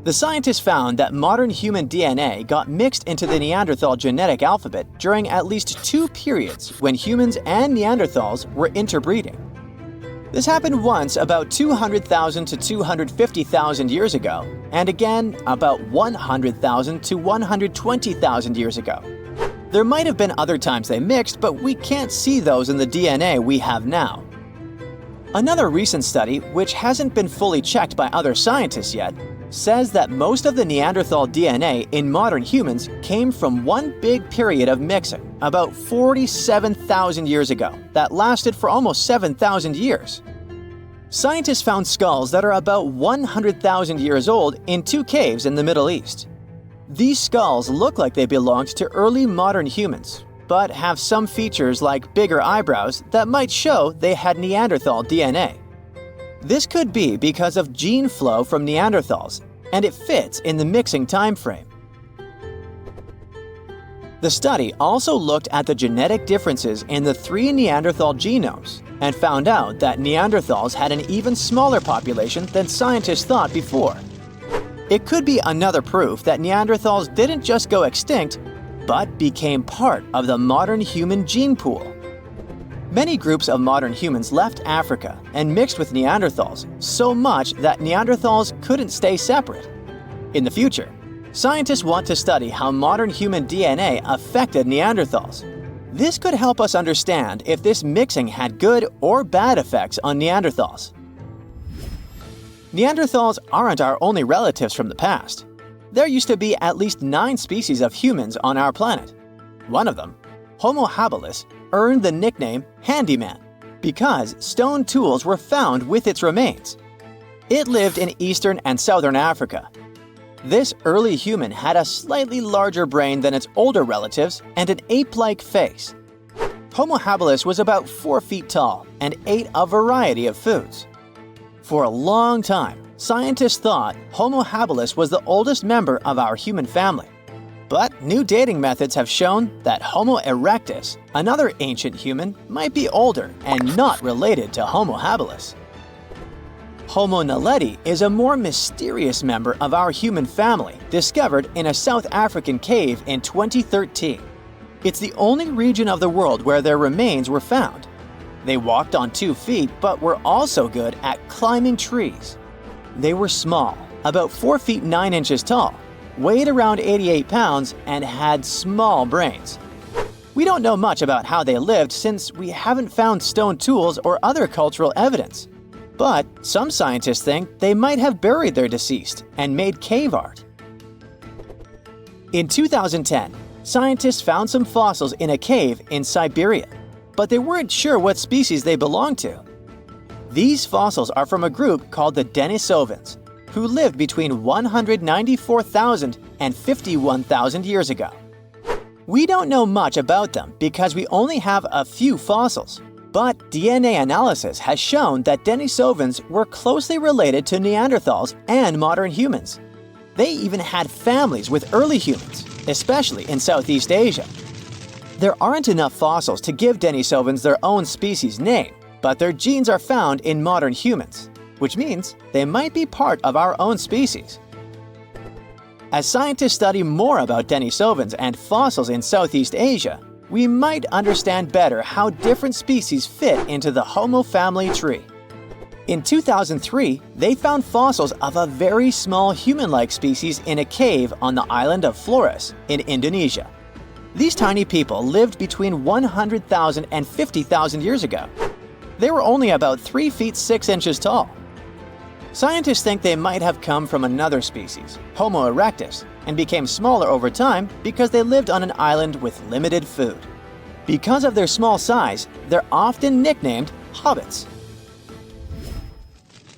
The scientists found that modern human DNA got mixed into the Neanderthal genetic alphabet during at least 2 periods when humans and Neanderthals were interbreeding. This happened once about 200,000 to 250,000 years ago, and again about 100,000 to 120,000 years ago. There might have been other times they mixed, but we can't see those in the DNA we have now. Another recent study, which hasn't been fully checked by other scientists yet, says that most of the Neanderthal DNA in modern humans came from one big period of mixing, about 47,000 years ago, that lasted for almost 7,000 years. Scientists found skulls that are about 100,000 years old in 2 caves in the Middle East. These skulls look like they belonged to early modern humans, but have some features like bigger eyebrows that might show they had Neanderthal DNA. This could be because of gene flow from Neanderthals, and it fits in the mixing time frame. The study also looked at the genetic differences in the 3 Neanderthal genomes and found out that Neanderthals had an even smaller population than scientists thought before. It could be another proof that Neanderthals didn't just go extinct, but became part of the modern human gene pool. Many groups of modern humans left Africa and mixed with Neanderthals so much that Neanderthals couldn't stay separate. In the future, scientists want to study how modern human DNA affected Neanderthals. This could help us understand if this mixing had good or bad effects on Neanderthals. Neanderthals aren't our only relatives from the past. There used to be at least 9 species of humans on our planet. One of them, Homo habilis, earned the nickname handyman because stone tools were found with its remains. It lived in eastern and southern Africa. This early human had a slightly larger brain than its older relatives and an ape-like face. Homo habilis was about 4 feet tall and ate a variety of foods. For a long time, scientists thought Homo habilis was the oldest member of our human family. But new dating methods have shown that Homo erectus, another ancient human, might be older and not related to Homo habilis. Homo naledi is a more mysterious member of our human family discovered in a South African cave in 2013. It's the only region of the world where their remains were found. They walked on 2 feet but were also good at climbing trees. They were small, about 4 feet 9 inches tall, weighed around 88 pounds, and had small brains. We don't know much about how they lived since we haven't found stone tools or other cultural evidence. But some scientists think they might have buried their deceased and made cave art. In 2010, scientists found some fossils in a cave in Siberia, but they weren't sure what species they belonged to. These fossils are from a group called the Denisovans, who lived between 194,000 and 51,000 years ago. We don't know much about them because we only have a few fossils, but DNA analysis has shown that Denisovans were closely related to Neanderthals and modern humans. They even had families with early humans, especially in Southeast Asia. There aren't enough fossils to give Denisovans their own species name, but their genes are found in modern humans, which means they might be part of our own species. As scientists study more about Denisovans and fossils in Southeast Asia, we might understand better how different species fit into the Homo family tree. In 2003, they found fossils of a very small human-like species in a cave on the island of Flores in Indonesia. These tiny people lived between 100,000 and 50,000 years ago. They were only about 3 feet 6 inches tall. Scientists think they might have come from another species, Homo erectus, and became smaller over time because they lived on an island with limited food. Because of their small size, they're often nicknamed hobbits.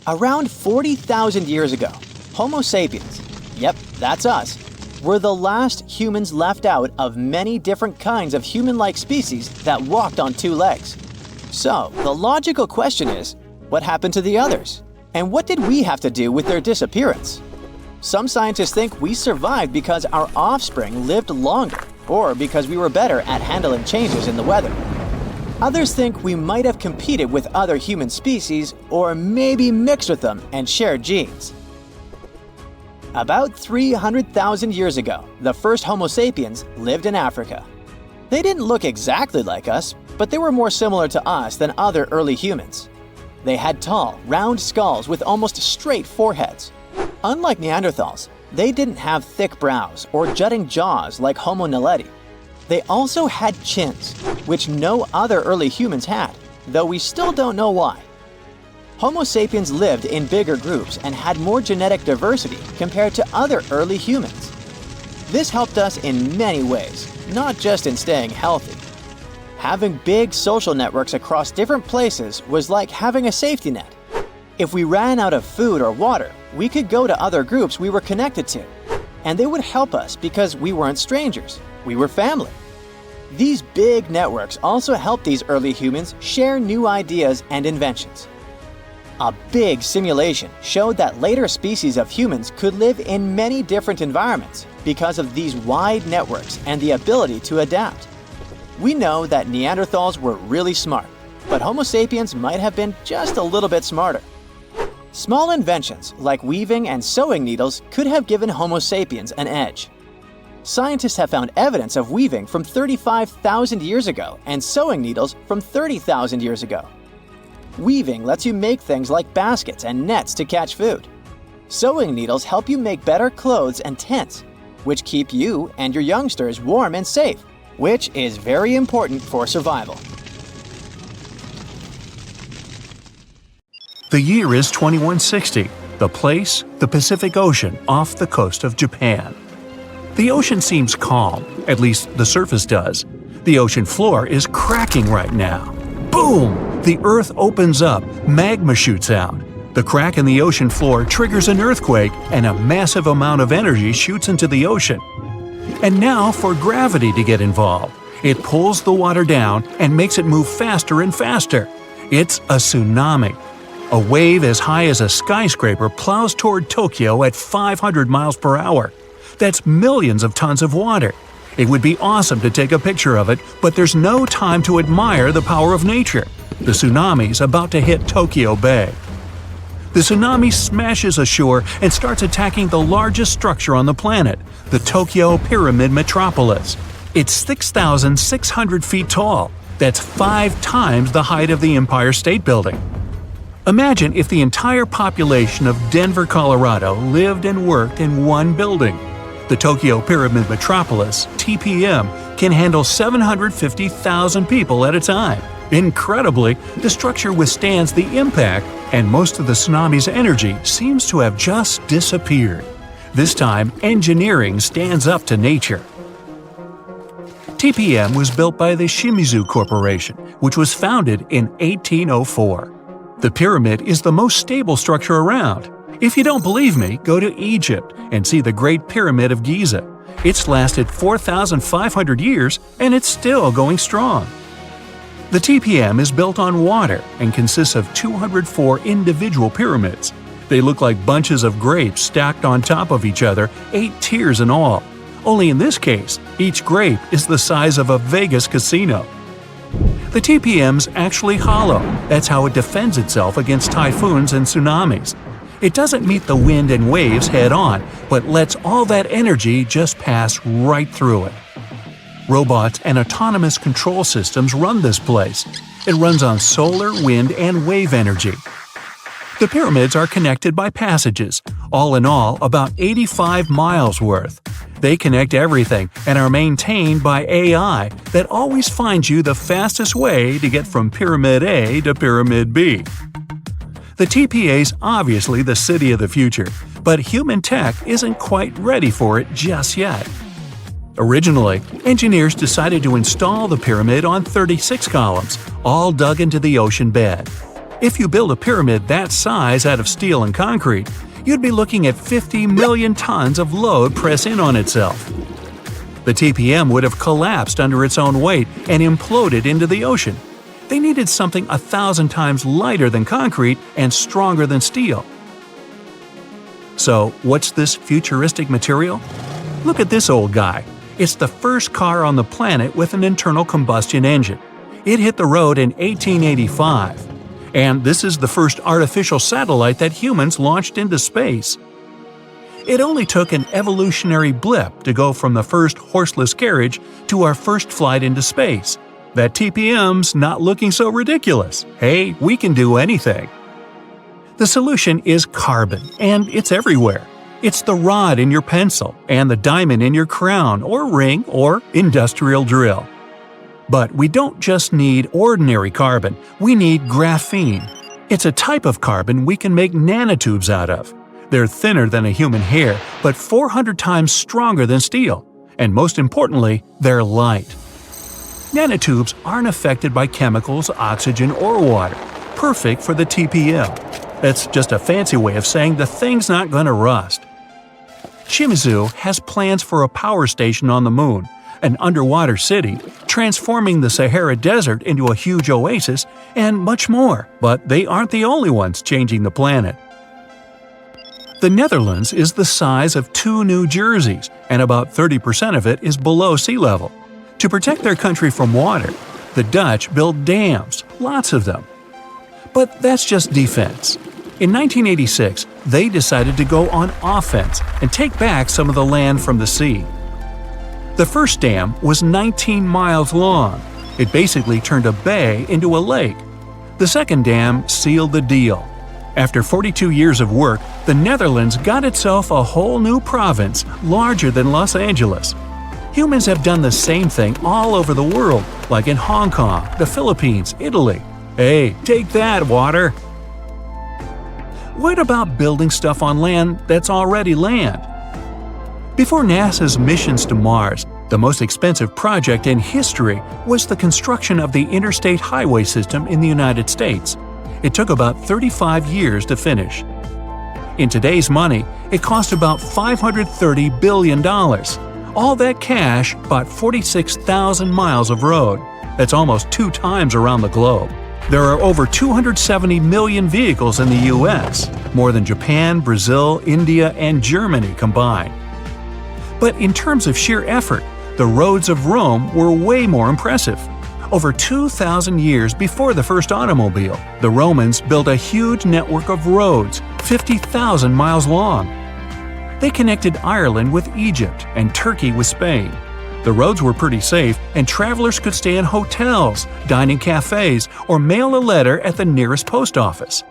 Around 40,000 years ago, Homo sapiens, yep, that's us, were the last humans left out of many different kinds of human-like species that walked on 2 legs. So, the logical question is, what happened to the others? And what did we have to do with their disappearance? Some scientists think we survived because our offspring lived longer, or because we were better at handling changes in the weather. Others think we might have competed with other human species, or maybe mixed with them and shared genes. About 300,000 years ago, the first Homo sapiens lived in Africa. They didn't look exactly like us, but they were more similar to us than other early humans. They had tall, round skulls with almost straight foreheads. Unlike Neanderthals, they didn't have thick brows or jutting jaws like Homo naledi. They also had chins, which no other early humans had, though we still don't know why. Homo sapiens lived in bigger groups and had more genetic diversity compared to other early humans. This helped us in many ways, not just in staying healthy. Having big social networks across different places was like having a safety net. If we ran out of food or water, we could go to other groups we were connected to, and they would help us because we weren't strangers, we were family. These big networks also helped these early humans share new ideas and inventions. A big simulation showed that later species of humans could live in many different environments because of these wide networks and the ability to adapt. We know that Neanderthals were really smart, but Homo sapiens might have been just a little bit smarter. Small inventions like weaving and sewing needles could have given Homo sapiens an edge. Scientists have found evidence of weaving from 35,000 years ago and sewing needles from 30,000 years ago. Weaving lets you make things like baskets and nets to catch food. Sewing needles help you make better clothes and tents, which keep you and your youngsters warm and safe, which is very important for survival. The year is 2160. The place, the Pacific Ocean off the coast of Japan. The ocean seems calm, at least the surface does. The ocean floor is cracking right now. Boom! The Earth opens up, magma shoots out. The crack in the ocean floor triggers an earthquake, and a massive amount of energy shoots into the ocean. And now for gravity to get involved. It pulls the water down and makes it move faster and faster. It's a tsunami. A wave as high as a skyscraper plows toward Tokyo at 500 miles per hour. That's millions of tons of water. It would be awesome to take a picture of it, but there's no time to admire the power of nature. The tsunami's about to hit Tokyo Bay. The tsunami smashes ashore and starts attacking the largest structure on the planet, the Tokyo Pyramid Metropolis. It's 6,600 feet tall. That's 5 times the height of the Empire State Building. Imagine if the entire population of Denver, Colorado lived and worked in one building. The Tokyo Pyramid Metropolis, TPM, can handle 750,000 people at a time. Incredibly, the structure withstands the impact, and most of the tsunami's energy seems to have just disappeared. This time, engineering stands up to nature. TPM was built by the Shimizu Corporation, which was founded in 1804. The pyramid is the most stable structure around. If you don't believe me, go to Egypt and see the Great Pyramid of Giza. It's lasted 4,500 years and it's still going strong. The TPM is built on water and consists of 204 individual pyramids. They look like bunches of grapes stacked on top of each other, 8 tiers in all. Only in this case, each grape is the size of a Vegas casino. The TPM's actually hollow. That's how it defends itself against typhoons and tsunamis. It doesn't meet the wind and waves head-on, but lets all that energy just pass right through it. Robots and autonomous control systems run this place. It runs on solar, wind, and wave energy. The pyramids are connected by passages, all in all about 85 miles worth. They connect everything and are maintained by AI that always finds you the fastest way to get from Pyramid A to Pyramid B. The TPA's obviously the city of the future, but human tech isn't quite ready for it just yet. Originally, engineers decided to install the pyramid on 36 columns, all dug into the ocean bed. If you build a pyramid that size out of steel and concrete, you'd be looking at 50 million tons of load press in on itself. The TPM would have collapsed under its own weight and imploded into the ocean. They needed something 1,000 times lighter than concrete and stronger than steel. So, what's this futuristic material? Look at this old guy. It's the first car on the planet with an internal combustion engine. It hit the road in 1885. And this is the first artificial satellite that humans launched into space. It only took an evolutionary blip to go from the first horseless carriage to our first flight into space. That TPM's not looking so ridiculous. Hey, we can do anything. The solution is carbon, and it's everywhere. It's the rod in your pencil and the diamond in your crown or ring or industrial drill. But we don't just need ordinary carbon, we need graphene. It's a type of carbon we can make nanotubes out of. They're thinner than a human hair, but 400 times stronger than steel. And most importantly, they're light. Nanotubes aren't affected by chemicals, oxygen, or water. Perfect for the TPM. That's just a fancy way of saying the thing's not gonna rust. Shimizu has plans for a power station on the moon, an underwater city, transforming the Sahara Desert into a huge oasis, and much more. But they aren't the only ones changing the planet. The Netherlands is the size of 2 New Jerseys, and about 30% of it is below sea level. To protect their country from water, the Dutch built dams, lots of them. But that's just defense. In 1986, they decided to go on offense and take back some of the land from the sea. The first dam was 19 miles long. It basically turned a bay into a lake. The second dam sealed the deal. After 42 years of work, the Netherlands got itself a whole new province larger than Los Angeles. Humans have done the same thing all over the world, like in Hong Kong, the Philippines, Italy. Hey, take that, water! What about building stuff on land that's already land? Before NASA's missions to Mars, the most expensive project in history was the construction of the interstate highway system in the United States. It took about 35 years to finish. In today's money, it cost about $530 billion. All that cash bought 46,000 miles of road. That's almost 2 times around the globe. There are over 270 million vehicles in the U.S., more than Japan, Brazil, India, and Germany combined. But in terms of sheer effort, the roads of Rome were way more impressive. Over 2,000 years before the first automobile, the Romans built a huge network of roads, 50,000 miles long. They connected Ireland with Egypt and Turkey with Spain. The roads were pretty safe, and travelers could stay in hotels, dine in cafes, or mail a letter at the nearest post office.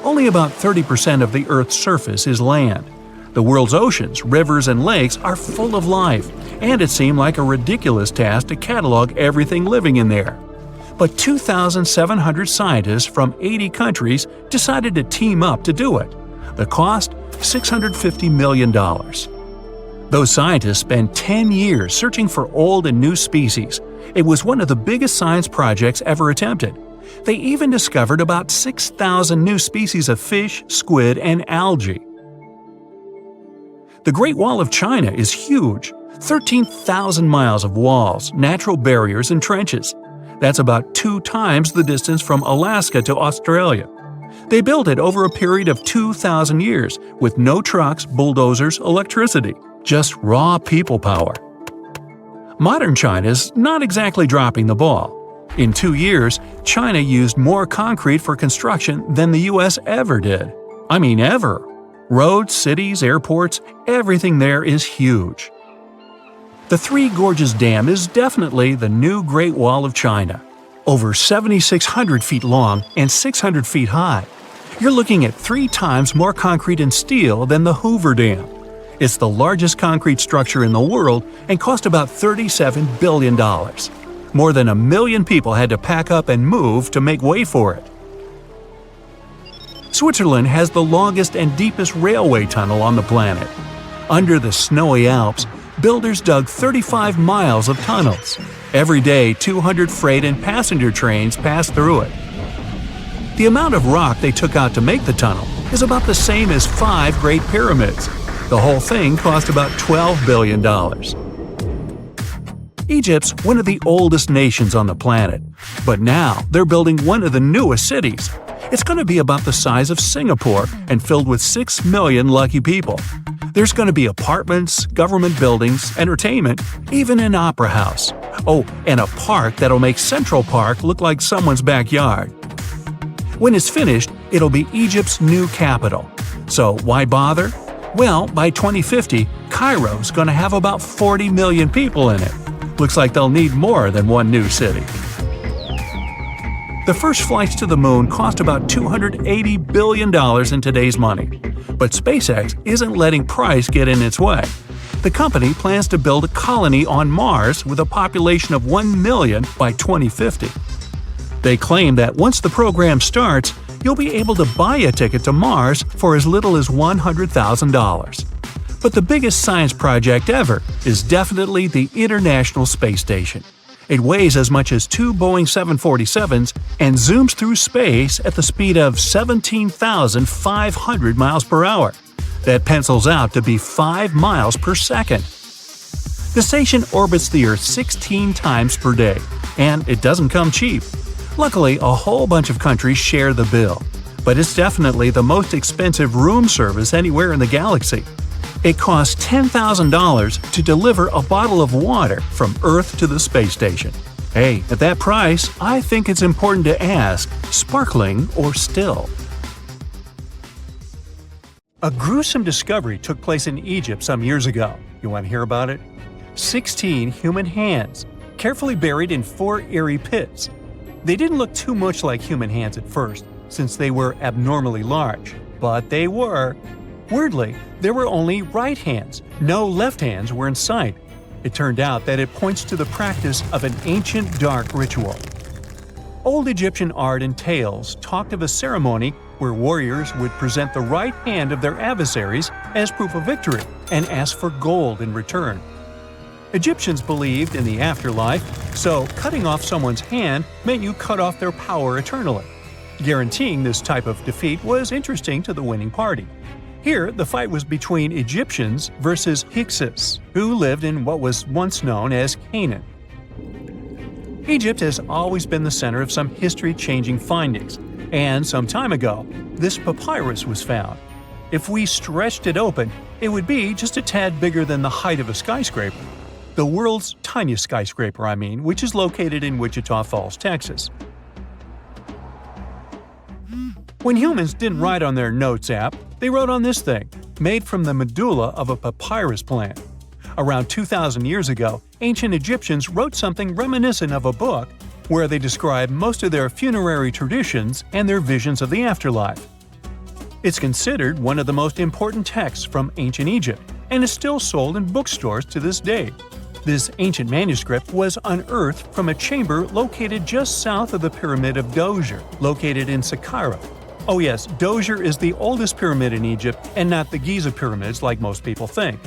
Only about 30% of the Earth's surface is land. The world's oceans, rivers, and lakes are full of life, and it seemed like a ridiculous task to catalog everything living in there. But 2,700 scientists from 80 countries decided to team up to do it. The cost? $650 million. Those scientists spent 10 years searching for old and new species. It was one of the biggest science projects ever attempted. They even discovered about 6,000 new species of fish, squid, and algae. The Great Wall of China is huge. 13,000 miles of walls, natural barriers, and trenches. That's about 2 times the distance from Alaska to Australia. They built it over a period of 2,000 years, with no trucks, bulldozers, electricity, just raw people power. Modern China's not exactly dropping the ball. In 2 years, China used more concrete for construction than the US ever did. I mean ever. Roads, cities, airports, everything there is huge. The Three Gorges Dam is definitely the new Great Wall of China. Over 7,600 feet long and 600 feet high. You're looking at 3 times more concrete and steel than the Hoover Dam. It's the largest concrete structure in the world and cost about $37 billion. More than 1 million people had to pack up and move to make way for it. Switzerland has the longest and deepest railway tunnel on the planet. Under the snowy Alps, builders dug 35 miles of tunnels. Every day, 200 freight and passenger trains pass through it. The amount of rock they took out to make the tunnel is about the same as 5 Great Pyramids. The whole thing cost about $12 billion. Egypt's one of the oldest nations on the planet, but now they're building one of the newest cities. It's going to be about the size of Singapore and filled with 6 million lucky people. There's going to be apartments, government buildings, entertainment, even an opera house. Oh, and a park that'll make Central Park look like someone's backyard. When it's finished, it'll be Egypt's new capital. So why bother? Well, by 2050, Cairo's going to have about 40 million people in it. Looks like they'll need more than one new city. The first flights to the moon cost about $280 billion in today's money. But SpaceX isn't letting price get in its way. The company plans to build a colony on Mars with a population of 1 million by 2050. They claim that once the program starts, you'll be able to buy a ticket to Mars for as little as $100,000. But the biggest science project ever is definitely the International Space Station. It weighs as much as 2 Boeing 747s and zooms through space at the speed of 17,500 miles per hour. That pencils out to be 5 miles per second. The station orbits the Earth 16 times per day, and it doesn't come cheap. Luckily, a whole bunch of countries share the bill, but it's definitely the most expensive room service anywhere in the galaxy. It costs $10,000 to deliver a bottle of water from Earth to the space station. Hey, at that price, I think it's important to ask, sparkling or still? A gruesome discovery took place in Egypt some years ago. You want to hear about it? 16 human hands, carefully buried in 4 eerie pits. They didn't look too much like human hands at first, since they were abnormally large, but they were. Weirdly, there were only right hands, no left hands were in sight. It turned out that it points to the practice of an ancient dark ritual. Old Egyptian art and tales talked of a ceremony where warriors would present the right hand of their adversaries as proof of victory and ask for gold in return. Egyptians believed in the afterlife, so cutting off someone's hand meant you cut off their power eternally. Guaranteeing this type of defeat was interesting to the winning party. Here, the fight was between Egyptians versus Hyksos, who lived in what was once known as Canaan. Egypt has always been the center of some history-changing findings, and some time ago, this papyrus was found. If we stretched it open, it would be just a tad bigger than the height of a skyscraper. The world's tiniest skyscraper, which is located in Wichita Falls, Texas. When humans didn't write on their notes app, they wrote on this thing, made from the medulla of a papyrus plant. Around 2,000 years ago, ancient Egyptians wrote something reminiscent of a book where they describe most of their funerary traditions and their visions of the afterlife. It's considered one of the most important texts from ancient Egypt and is still sold in bookstores to this day. This ancient manuscript was unearthed from a chamber located just south of the Pyramid of Djoser, located in Saqqara. Oh yes, Djoser is the oldest pyramid in Egypt and not the Giza pyramids like most people think.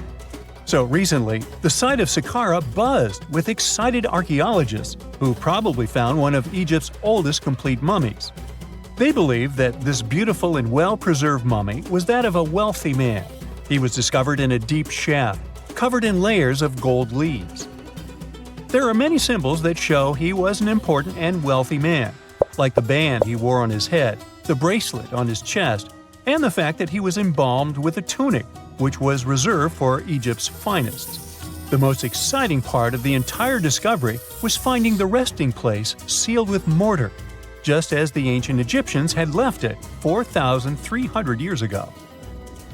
So recently, the site of Saqqara buzzed with excited archaeologists who probably found one of Egypt's oldest complete mummies. They believe that this beautiful and well-preserved mummy was that of a wealthy man. He was discovered in a deep shaft, covered in layers of gold leaves. There are many symbols that show he was an important and wealthy man, like the band he wore on his head, the bracelet on his chest, and the fact that he was embalmed with a tunic, which was reserved for Egypt's finest. The most exciting part of the entire discovery was finding the resting place sealed with mortar, just as the ancient Egyptians had left it 4,300 years ago.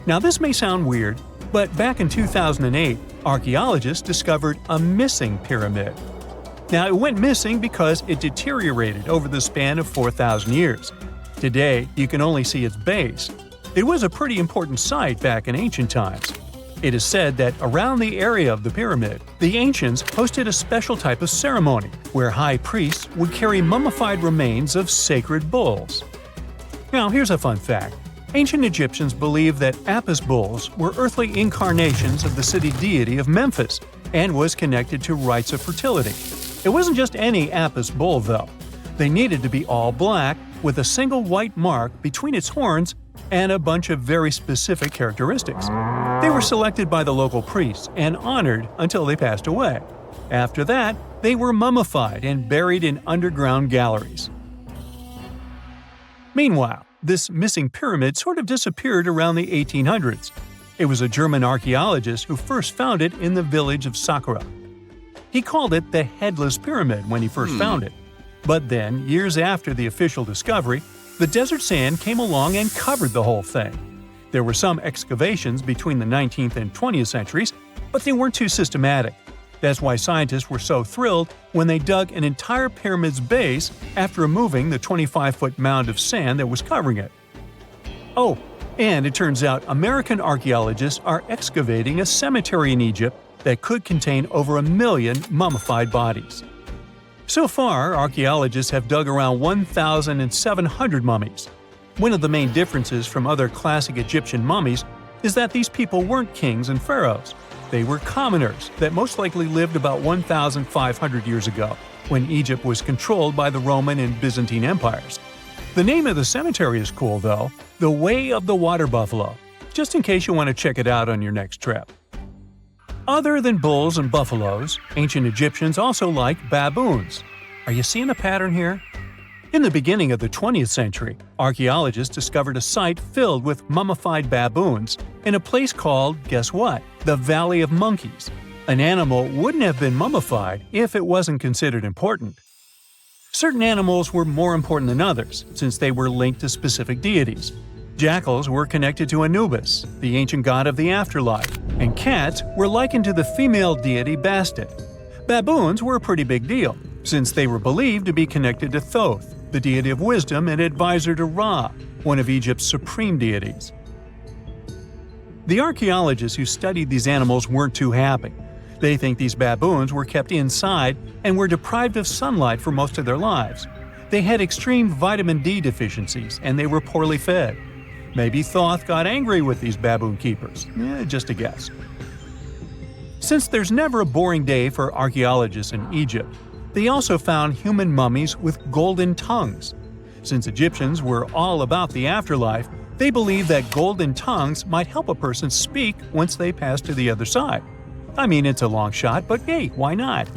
Now this may sound weird, but back in 2008, archaeologists discovered a missing pyramid. Now it went missing because it deteriorated over the span of 4,000 years. Today, you can only see its base. It was a pretty important site back in ancient times. It is said that around the area of the pyramid, the ancients hosted a special type of ceremony where high priests would carry mummified remains of sacred bulls. Now, here's a fun fact. Ancient Egyptians believed that Apis bulls were earthly incarnations of the city deity of Memphis and was connected to rites of fertility. It wasn't just any Apis bull, though. They needed to be all black, with a single white mark between its horns and a bunch of very specific characteristics. They were selected by the local priests and honored until they passed away. After that, they were mummified and buried in underground galleries. Meanwhile, this missing pyramid sort of disappeared around the 1800s. It was a German archaeologist who first found it in the village of Saqqara. He called it the Headless Pyramid when he first found it. But then, years after the official discovery, the desert sand came along and covered the whole thing. There were some excavations between the 19th and 20th centuries, but they weren't too systematic. That's why scientists were so thrilled when they dug an entire pyramid's base after removing the 25-foot mound of sand that was covering it. Oh, and it turns out American archaeologists are excavating a cemetery in Egypt that could contain over 1 million mummified bodies. So far, archaeologists have dug around 1,700 mummies. One of the main differences from other classic Egyptian mummies is that these people weren't kings and pharaohs. They were commoners that most likely lived about 1,500 years ago, when Egypt was controlled by the Roman and Byzantine empires. The name of the cemetery is cool, though, the Way of the Water Buffalo, just in case you want to check it out on your next trip. Other than bulls and buffaloes, ancient Egyptians also liked baboons. Are you seeing a pattern here? In the beginning of the 20th century, archaeologists discovered a site filled with mummified baboons in a place called, guess what? The Valley of Monkeys. An animal wouldn't have been mummified if it wasn't considered important. Certain animals were more important than others, since they were linked to specific deities. Jackals were connected to Anubis, the ancient god of the afterlife, and cats were likened to the female deity Bastet. Baboons were a pretty big deal, since they were believed to be connected to Thoth, the deity of wisdom and advisor to Ra, one of Egypt's supreme deities. The archaeologists who studied these animals weren't too happy. They think these baboons were kept inside and were deprived of sunlight for most of their lives. They had extreme vitamin D deficiencies and they were poorly fed. Maybe Thoth got angry with these baboon keepers. Just a guess. Since there's never a boring day for archaeologists in Egypt, they also found human mummies with golden tongues. Since Egyptians were all about the afterlife, they believed that golden tongues might help a person speak once they pass to the other side. I mean, it's a long shot, but hey, why not?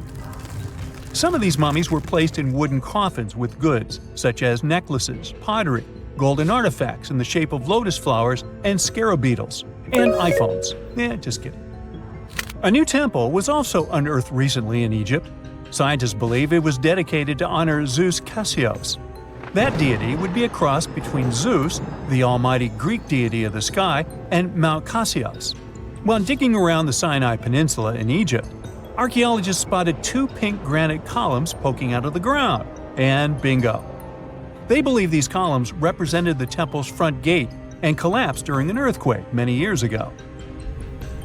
Some of these mummies were placed in wooden coffins with goods, such as necklaces, pottery, golden artifacts in the shape of lotus flowers and scarab beetles, and iPhones. Just kidding. A new temple was also unearthed recently in Egypt. Scientists believe it was dedicated to honor Zeus Cassios. That deity would be a cross between Zeus, the almighty Greek deity of the sky, and Mount Cassios. While digging around the Sinai Peninsula in Egypt, archaeologists spotted 2 pink granite columns poking out of the ground, and bingo. They believe these columns represented the temple's front gate and collapsed during an earthquake many years ago.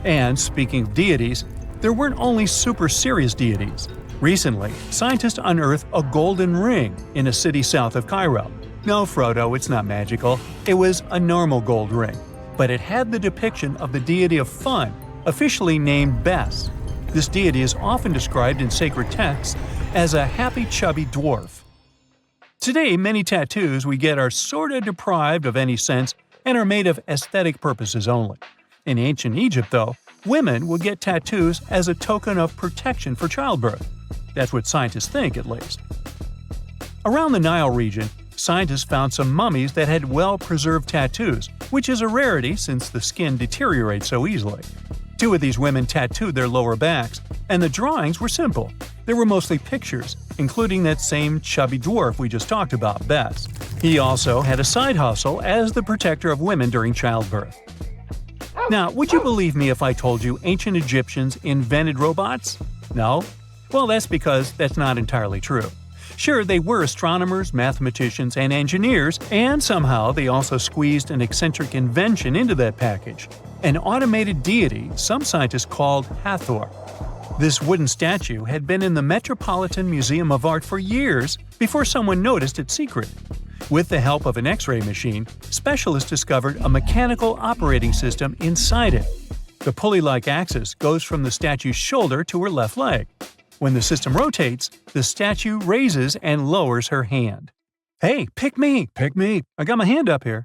And speaking of deities, there weren't only super serious deities. Recently, scientists unearthed a golden ring in a city south of Cairo. No, Frodo, it's not magical. It was a normal gold ring, but it had the depiction of the deity of fun, officially named Bes. This deity is often described in sacred texts as a happy chubby dwarf. Today, many tattoos we get are sorta deprived of any sense and are made of aesthetic purposes only. In ancient Egypt, though, women would get tattoos as a token of protection for childbirth. That's what scientists think, at least. Around the Nile region, scientists found some mummies that had well-preserved tattoos, which is a rarity since the skin deteriorates so easily. 2 of these women tattooed their lower backs, and the drawings were simple. They were mostly pictures, including that same chubby dwarf we just talked about, Bes. He also had a side hustle as the protector of women during childbirth. Now, would you believe me if I told you ancient Egyptians invented robots? No? Well, that's because that's not entirely true. Sure, they were astronomers, mathematicians, and engineers, and somehow they also squeezed an eccentric invention into that package – an automated deity some scientists called Hathor. This wooden statue had been in the Metropolitan Museum of Art for years before someone noticed its secret. With the help of an X-ray machine, specialists discovered a mechanical operating system inside it. The pulley-like axis goes from the statue's shoulder to her left leg. When the system rotates, the statue raises and lowers her hand. Hey, pick me! I got my hand up here.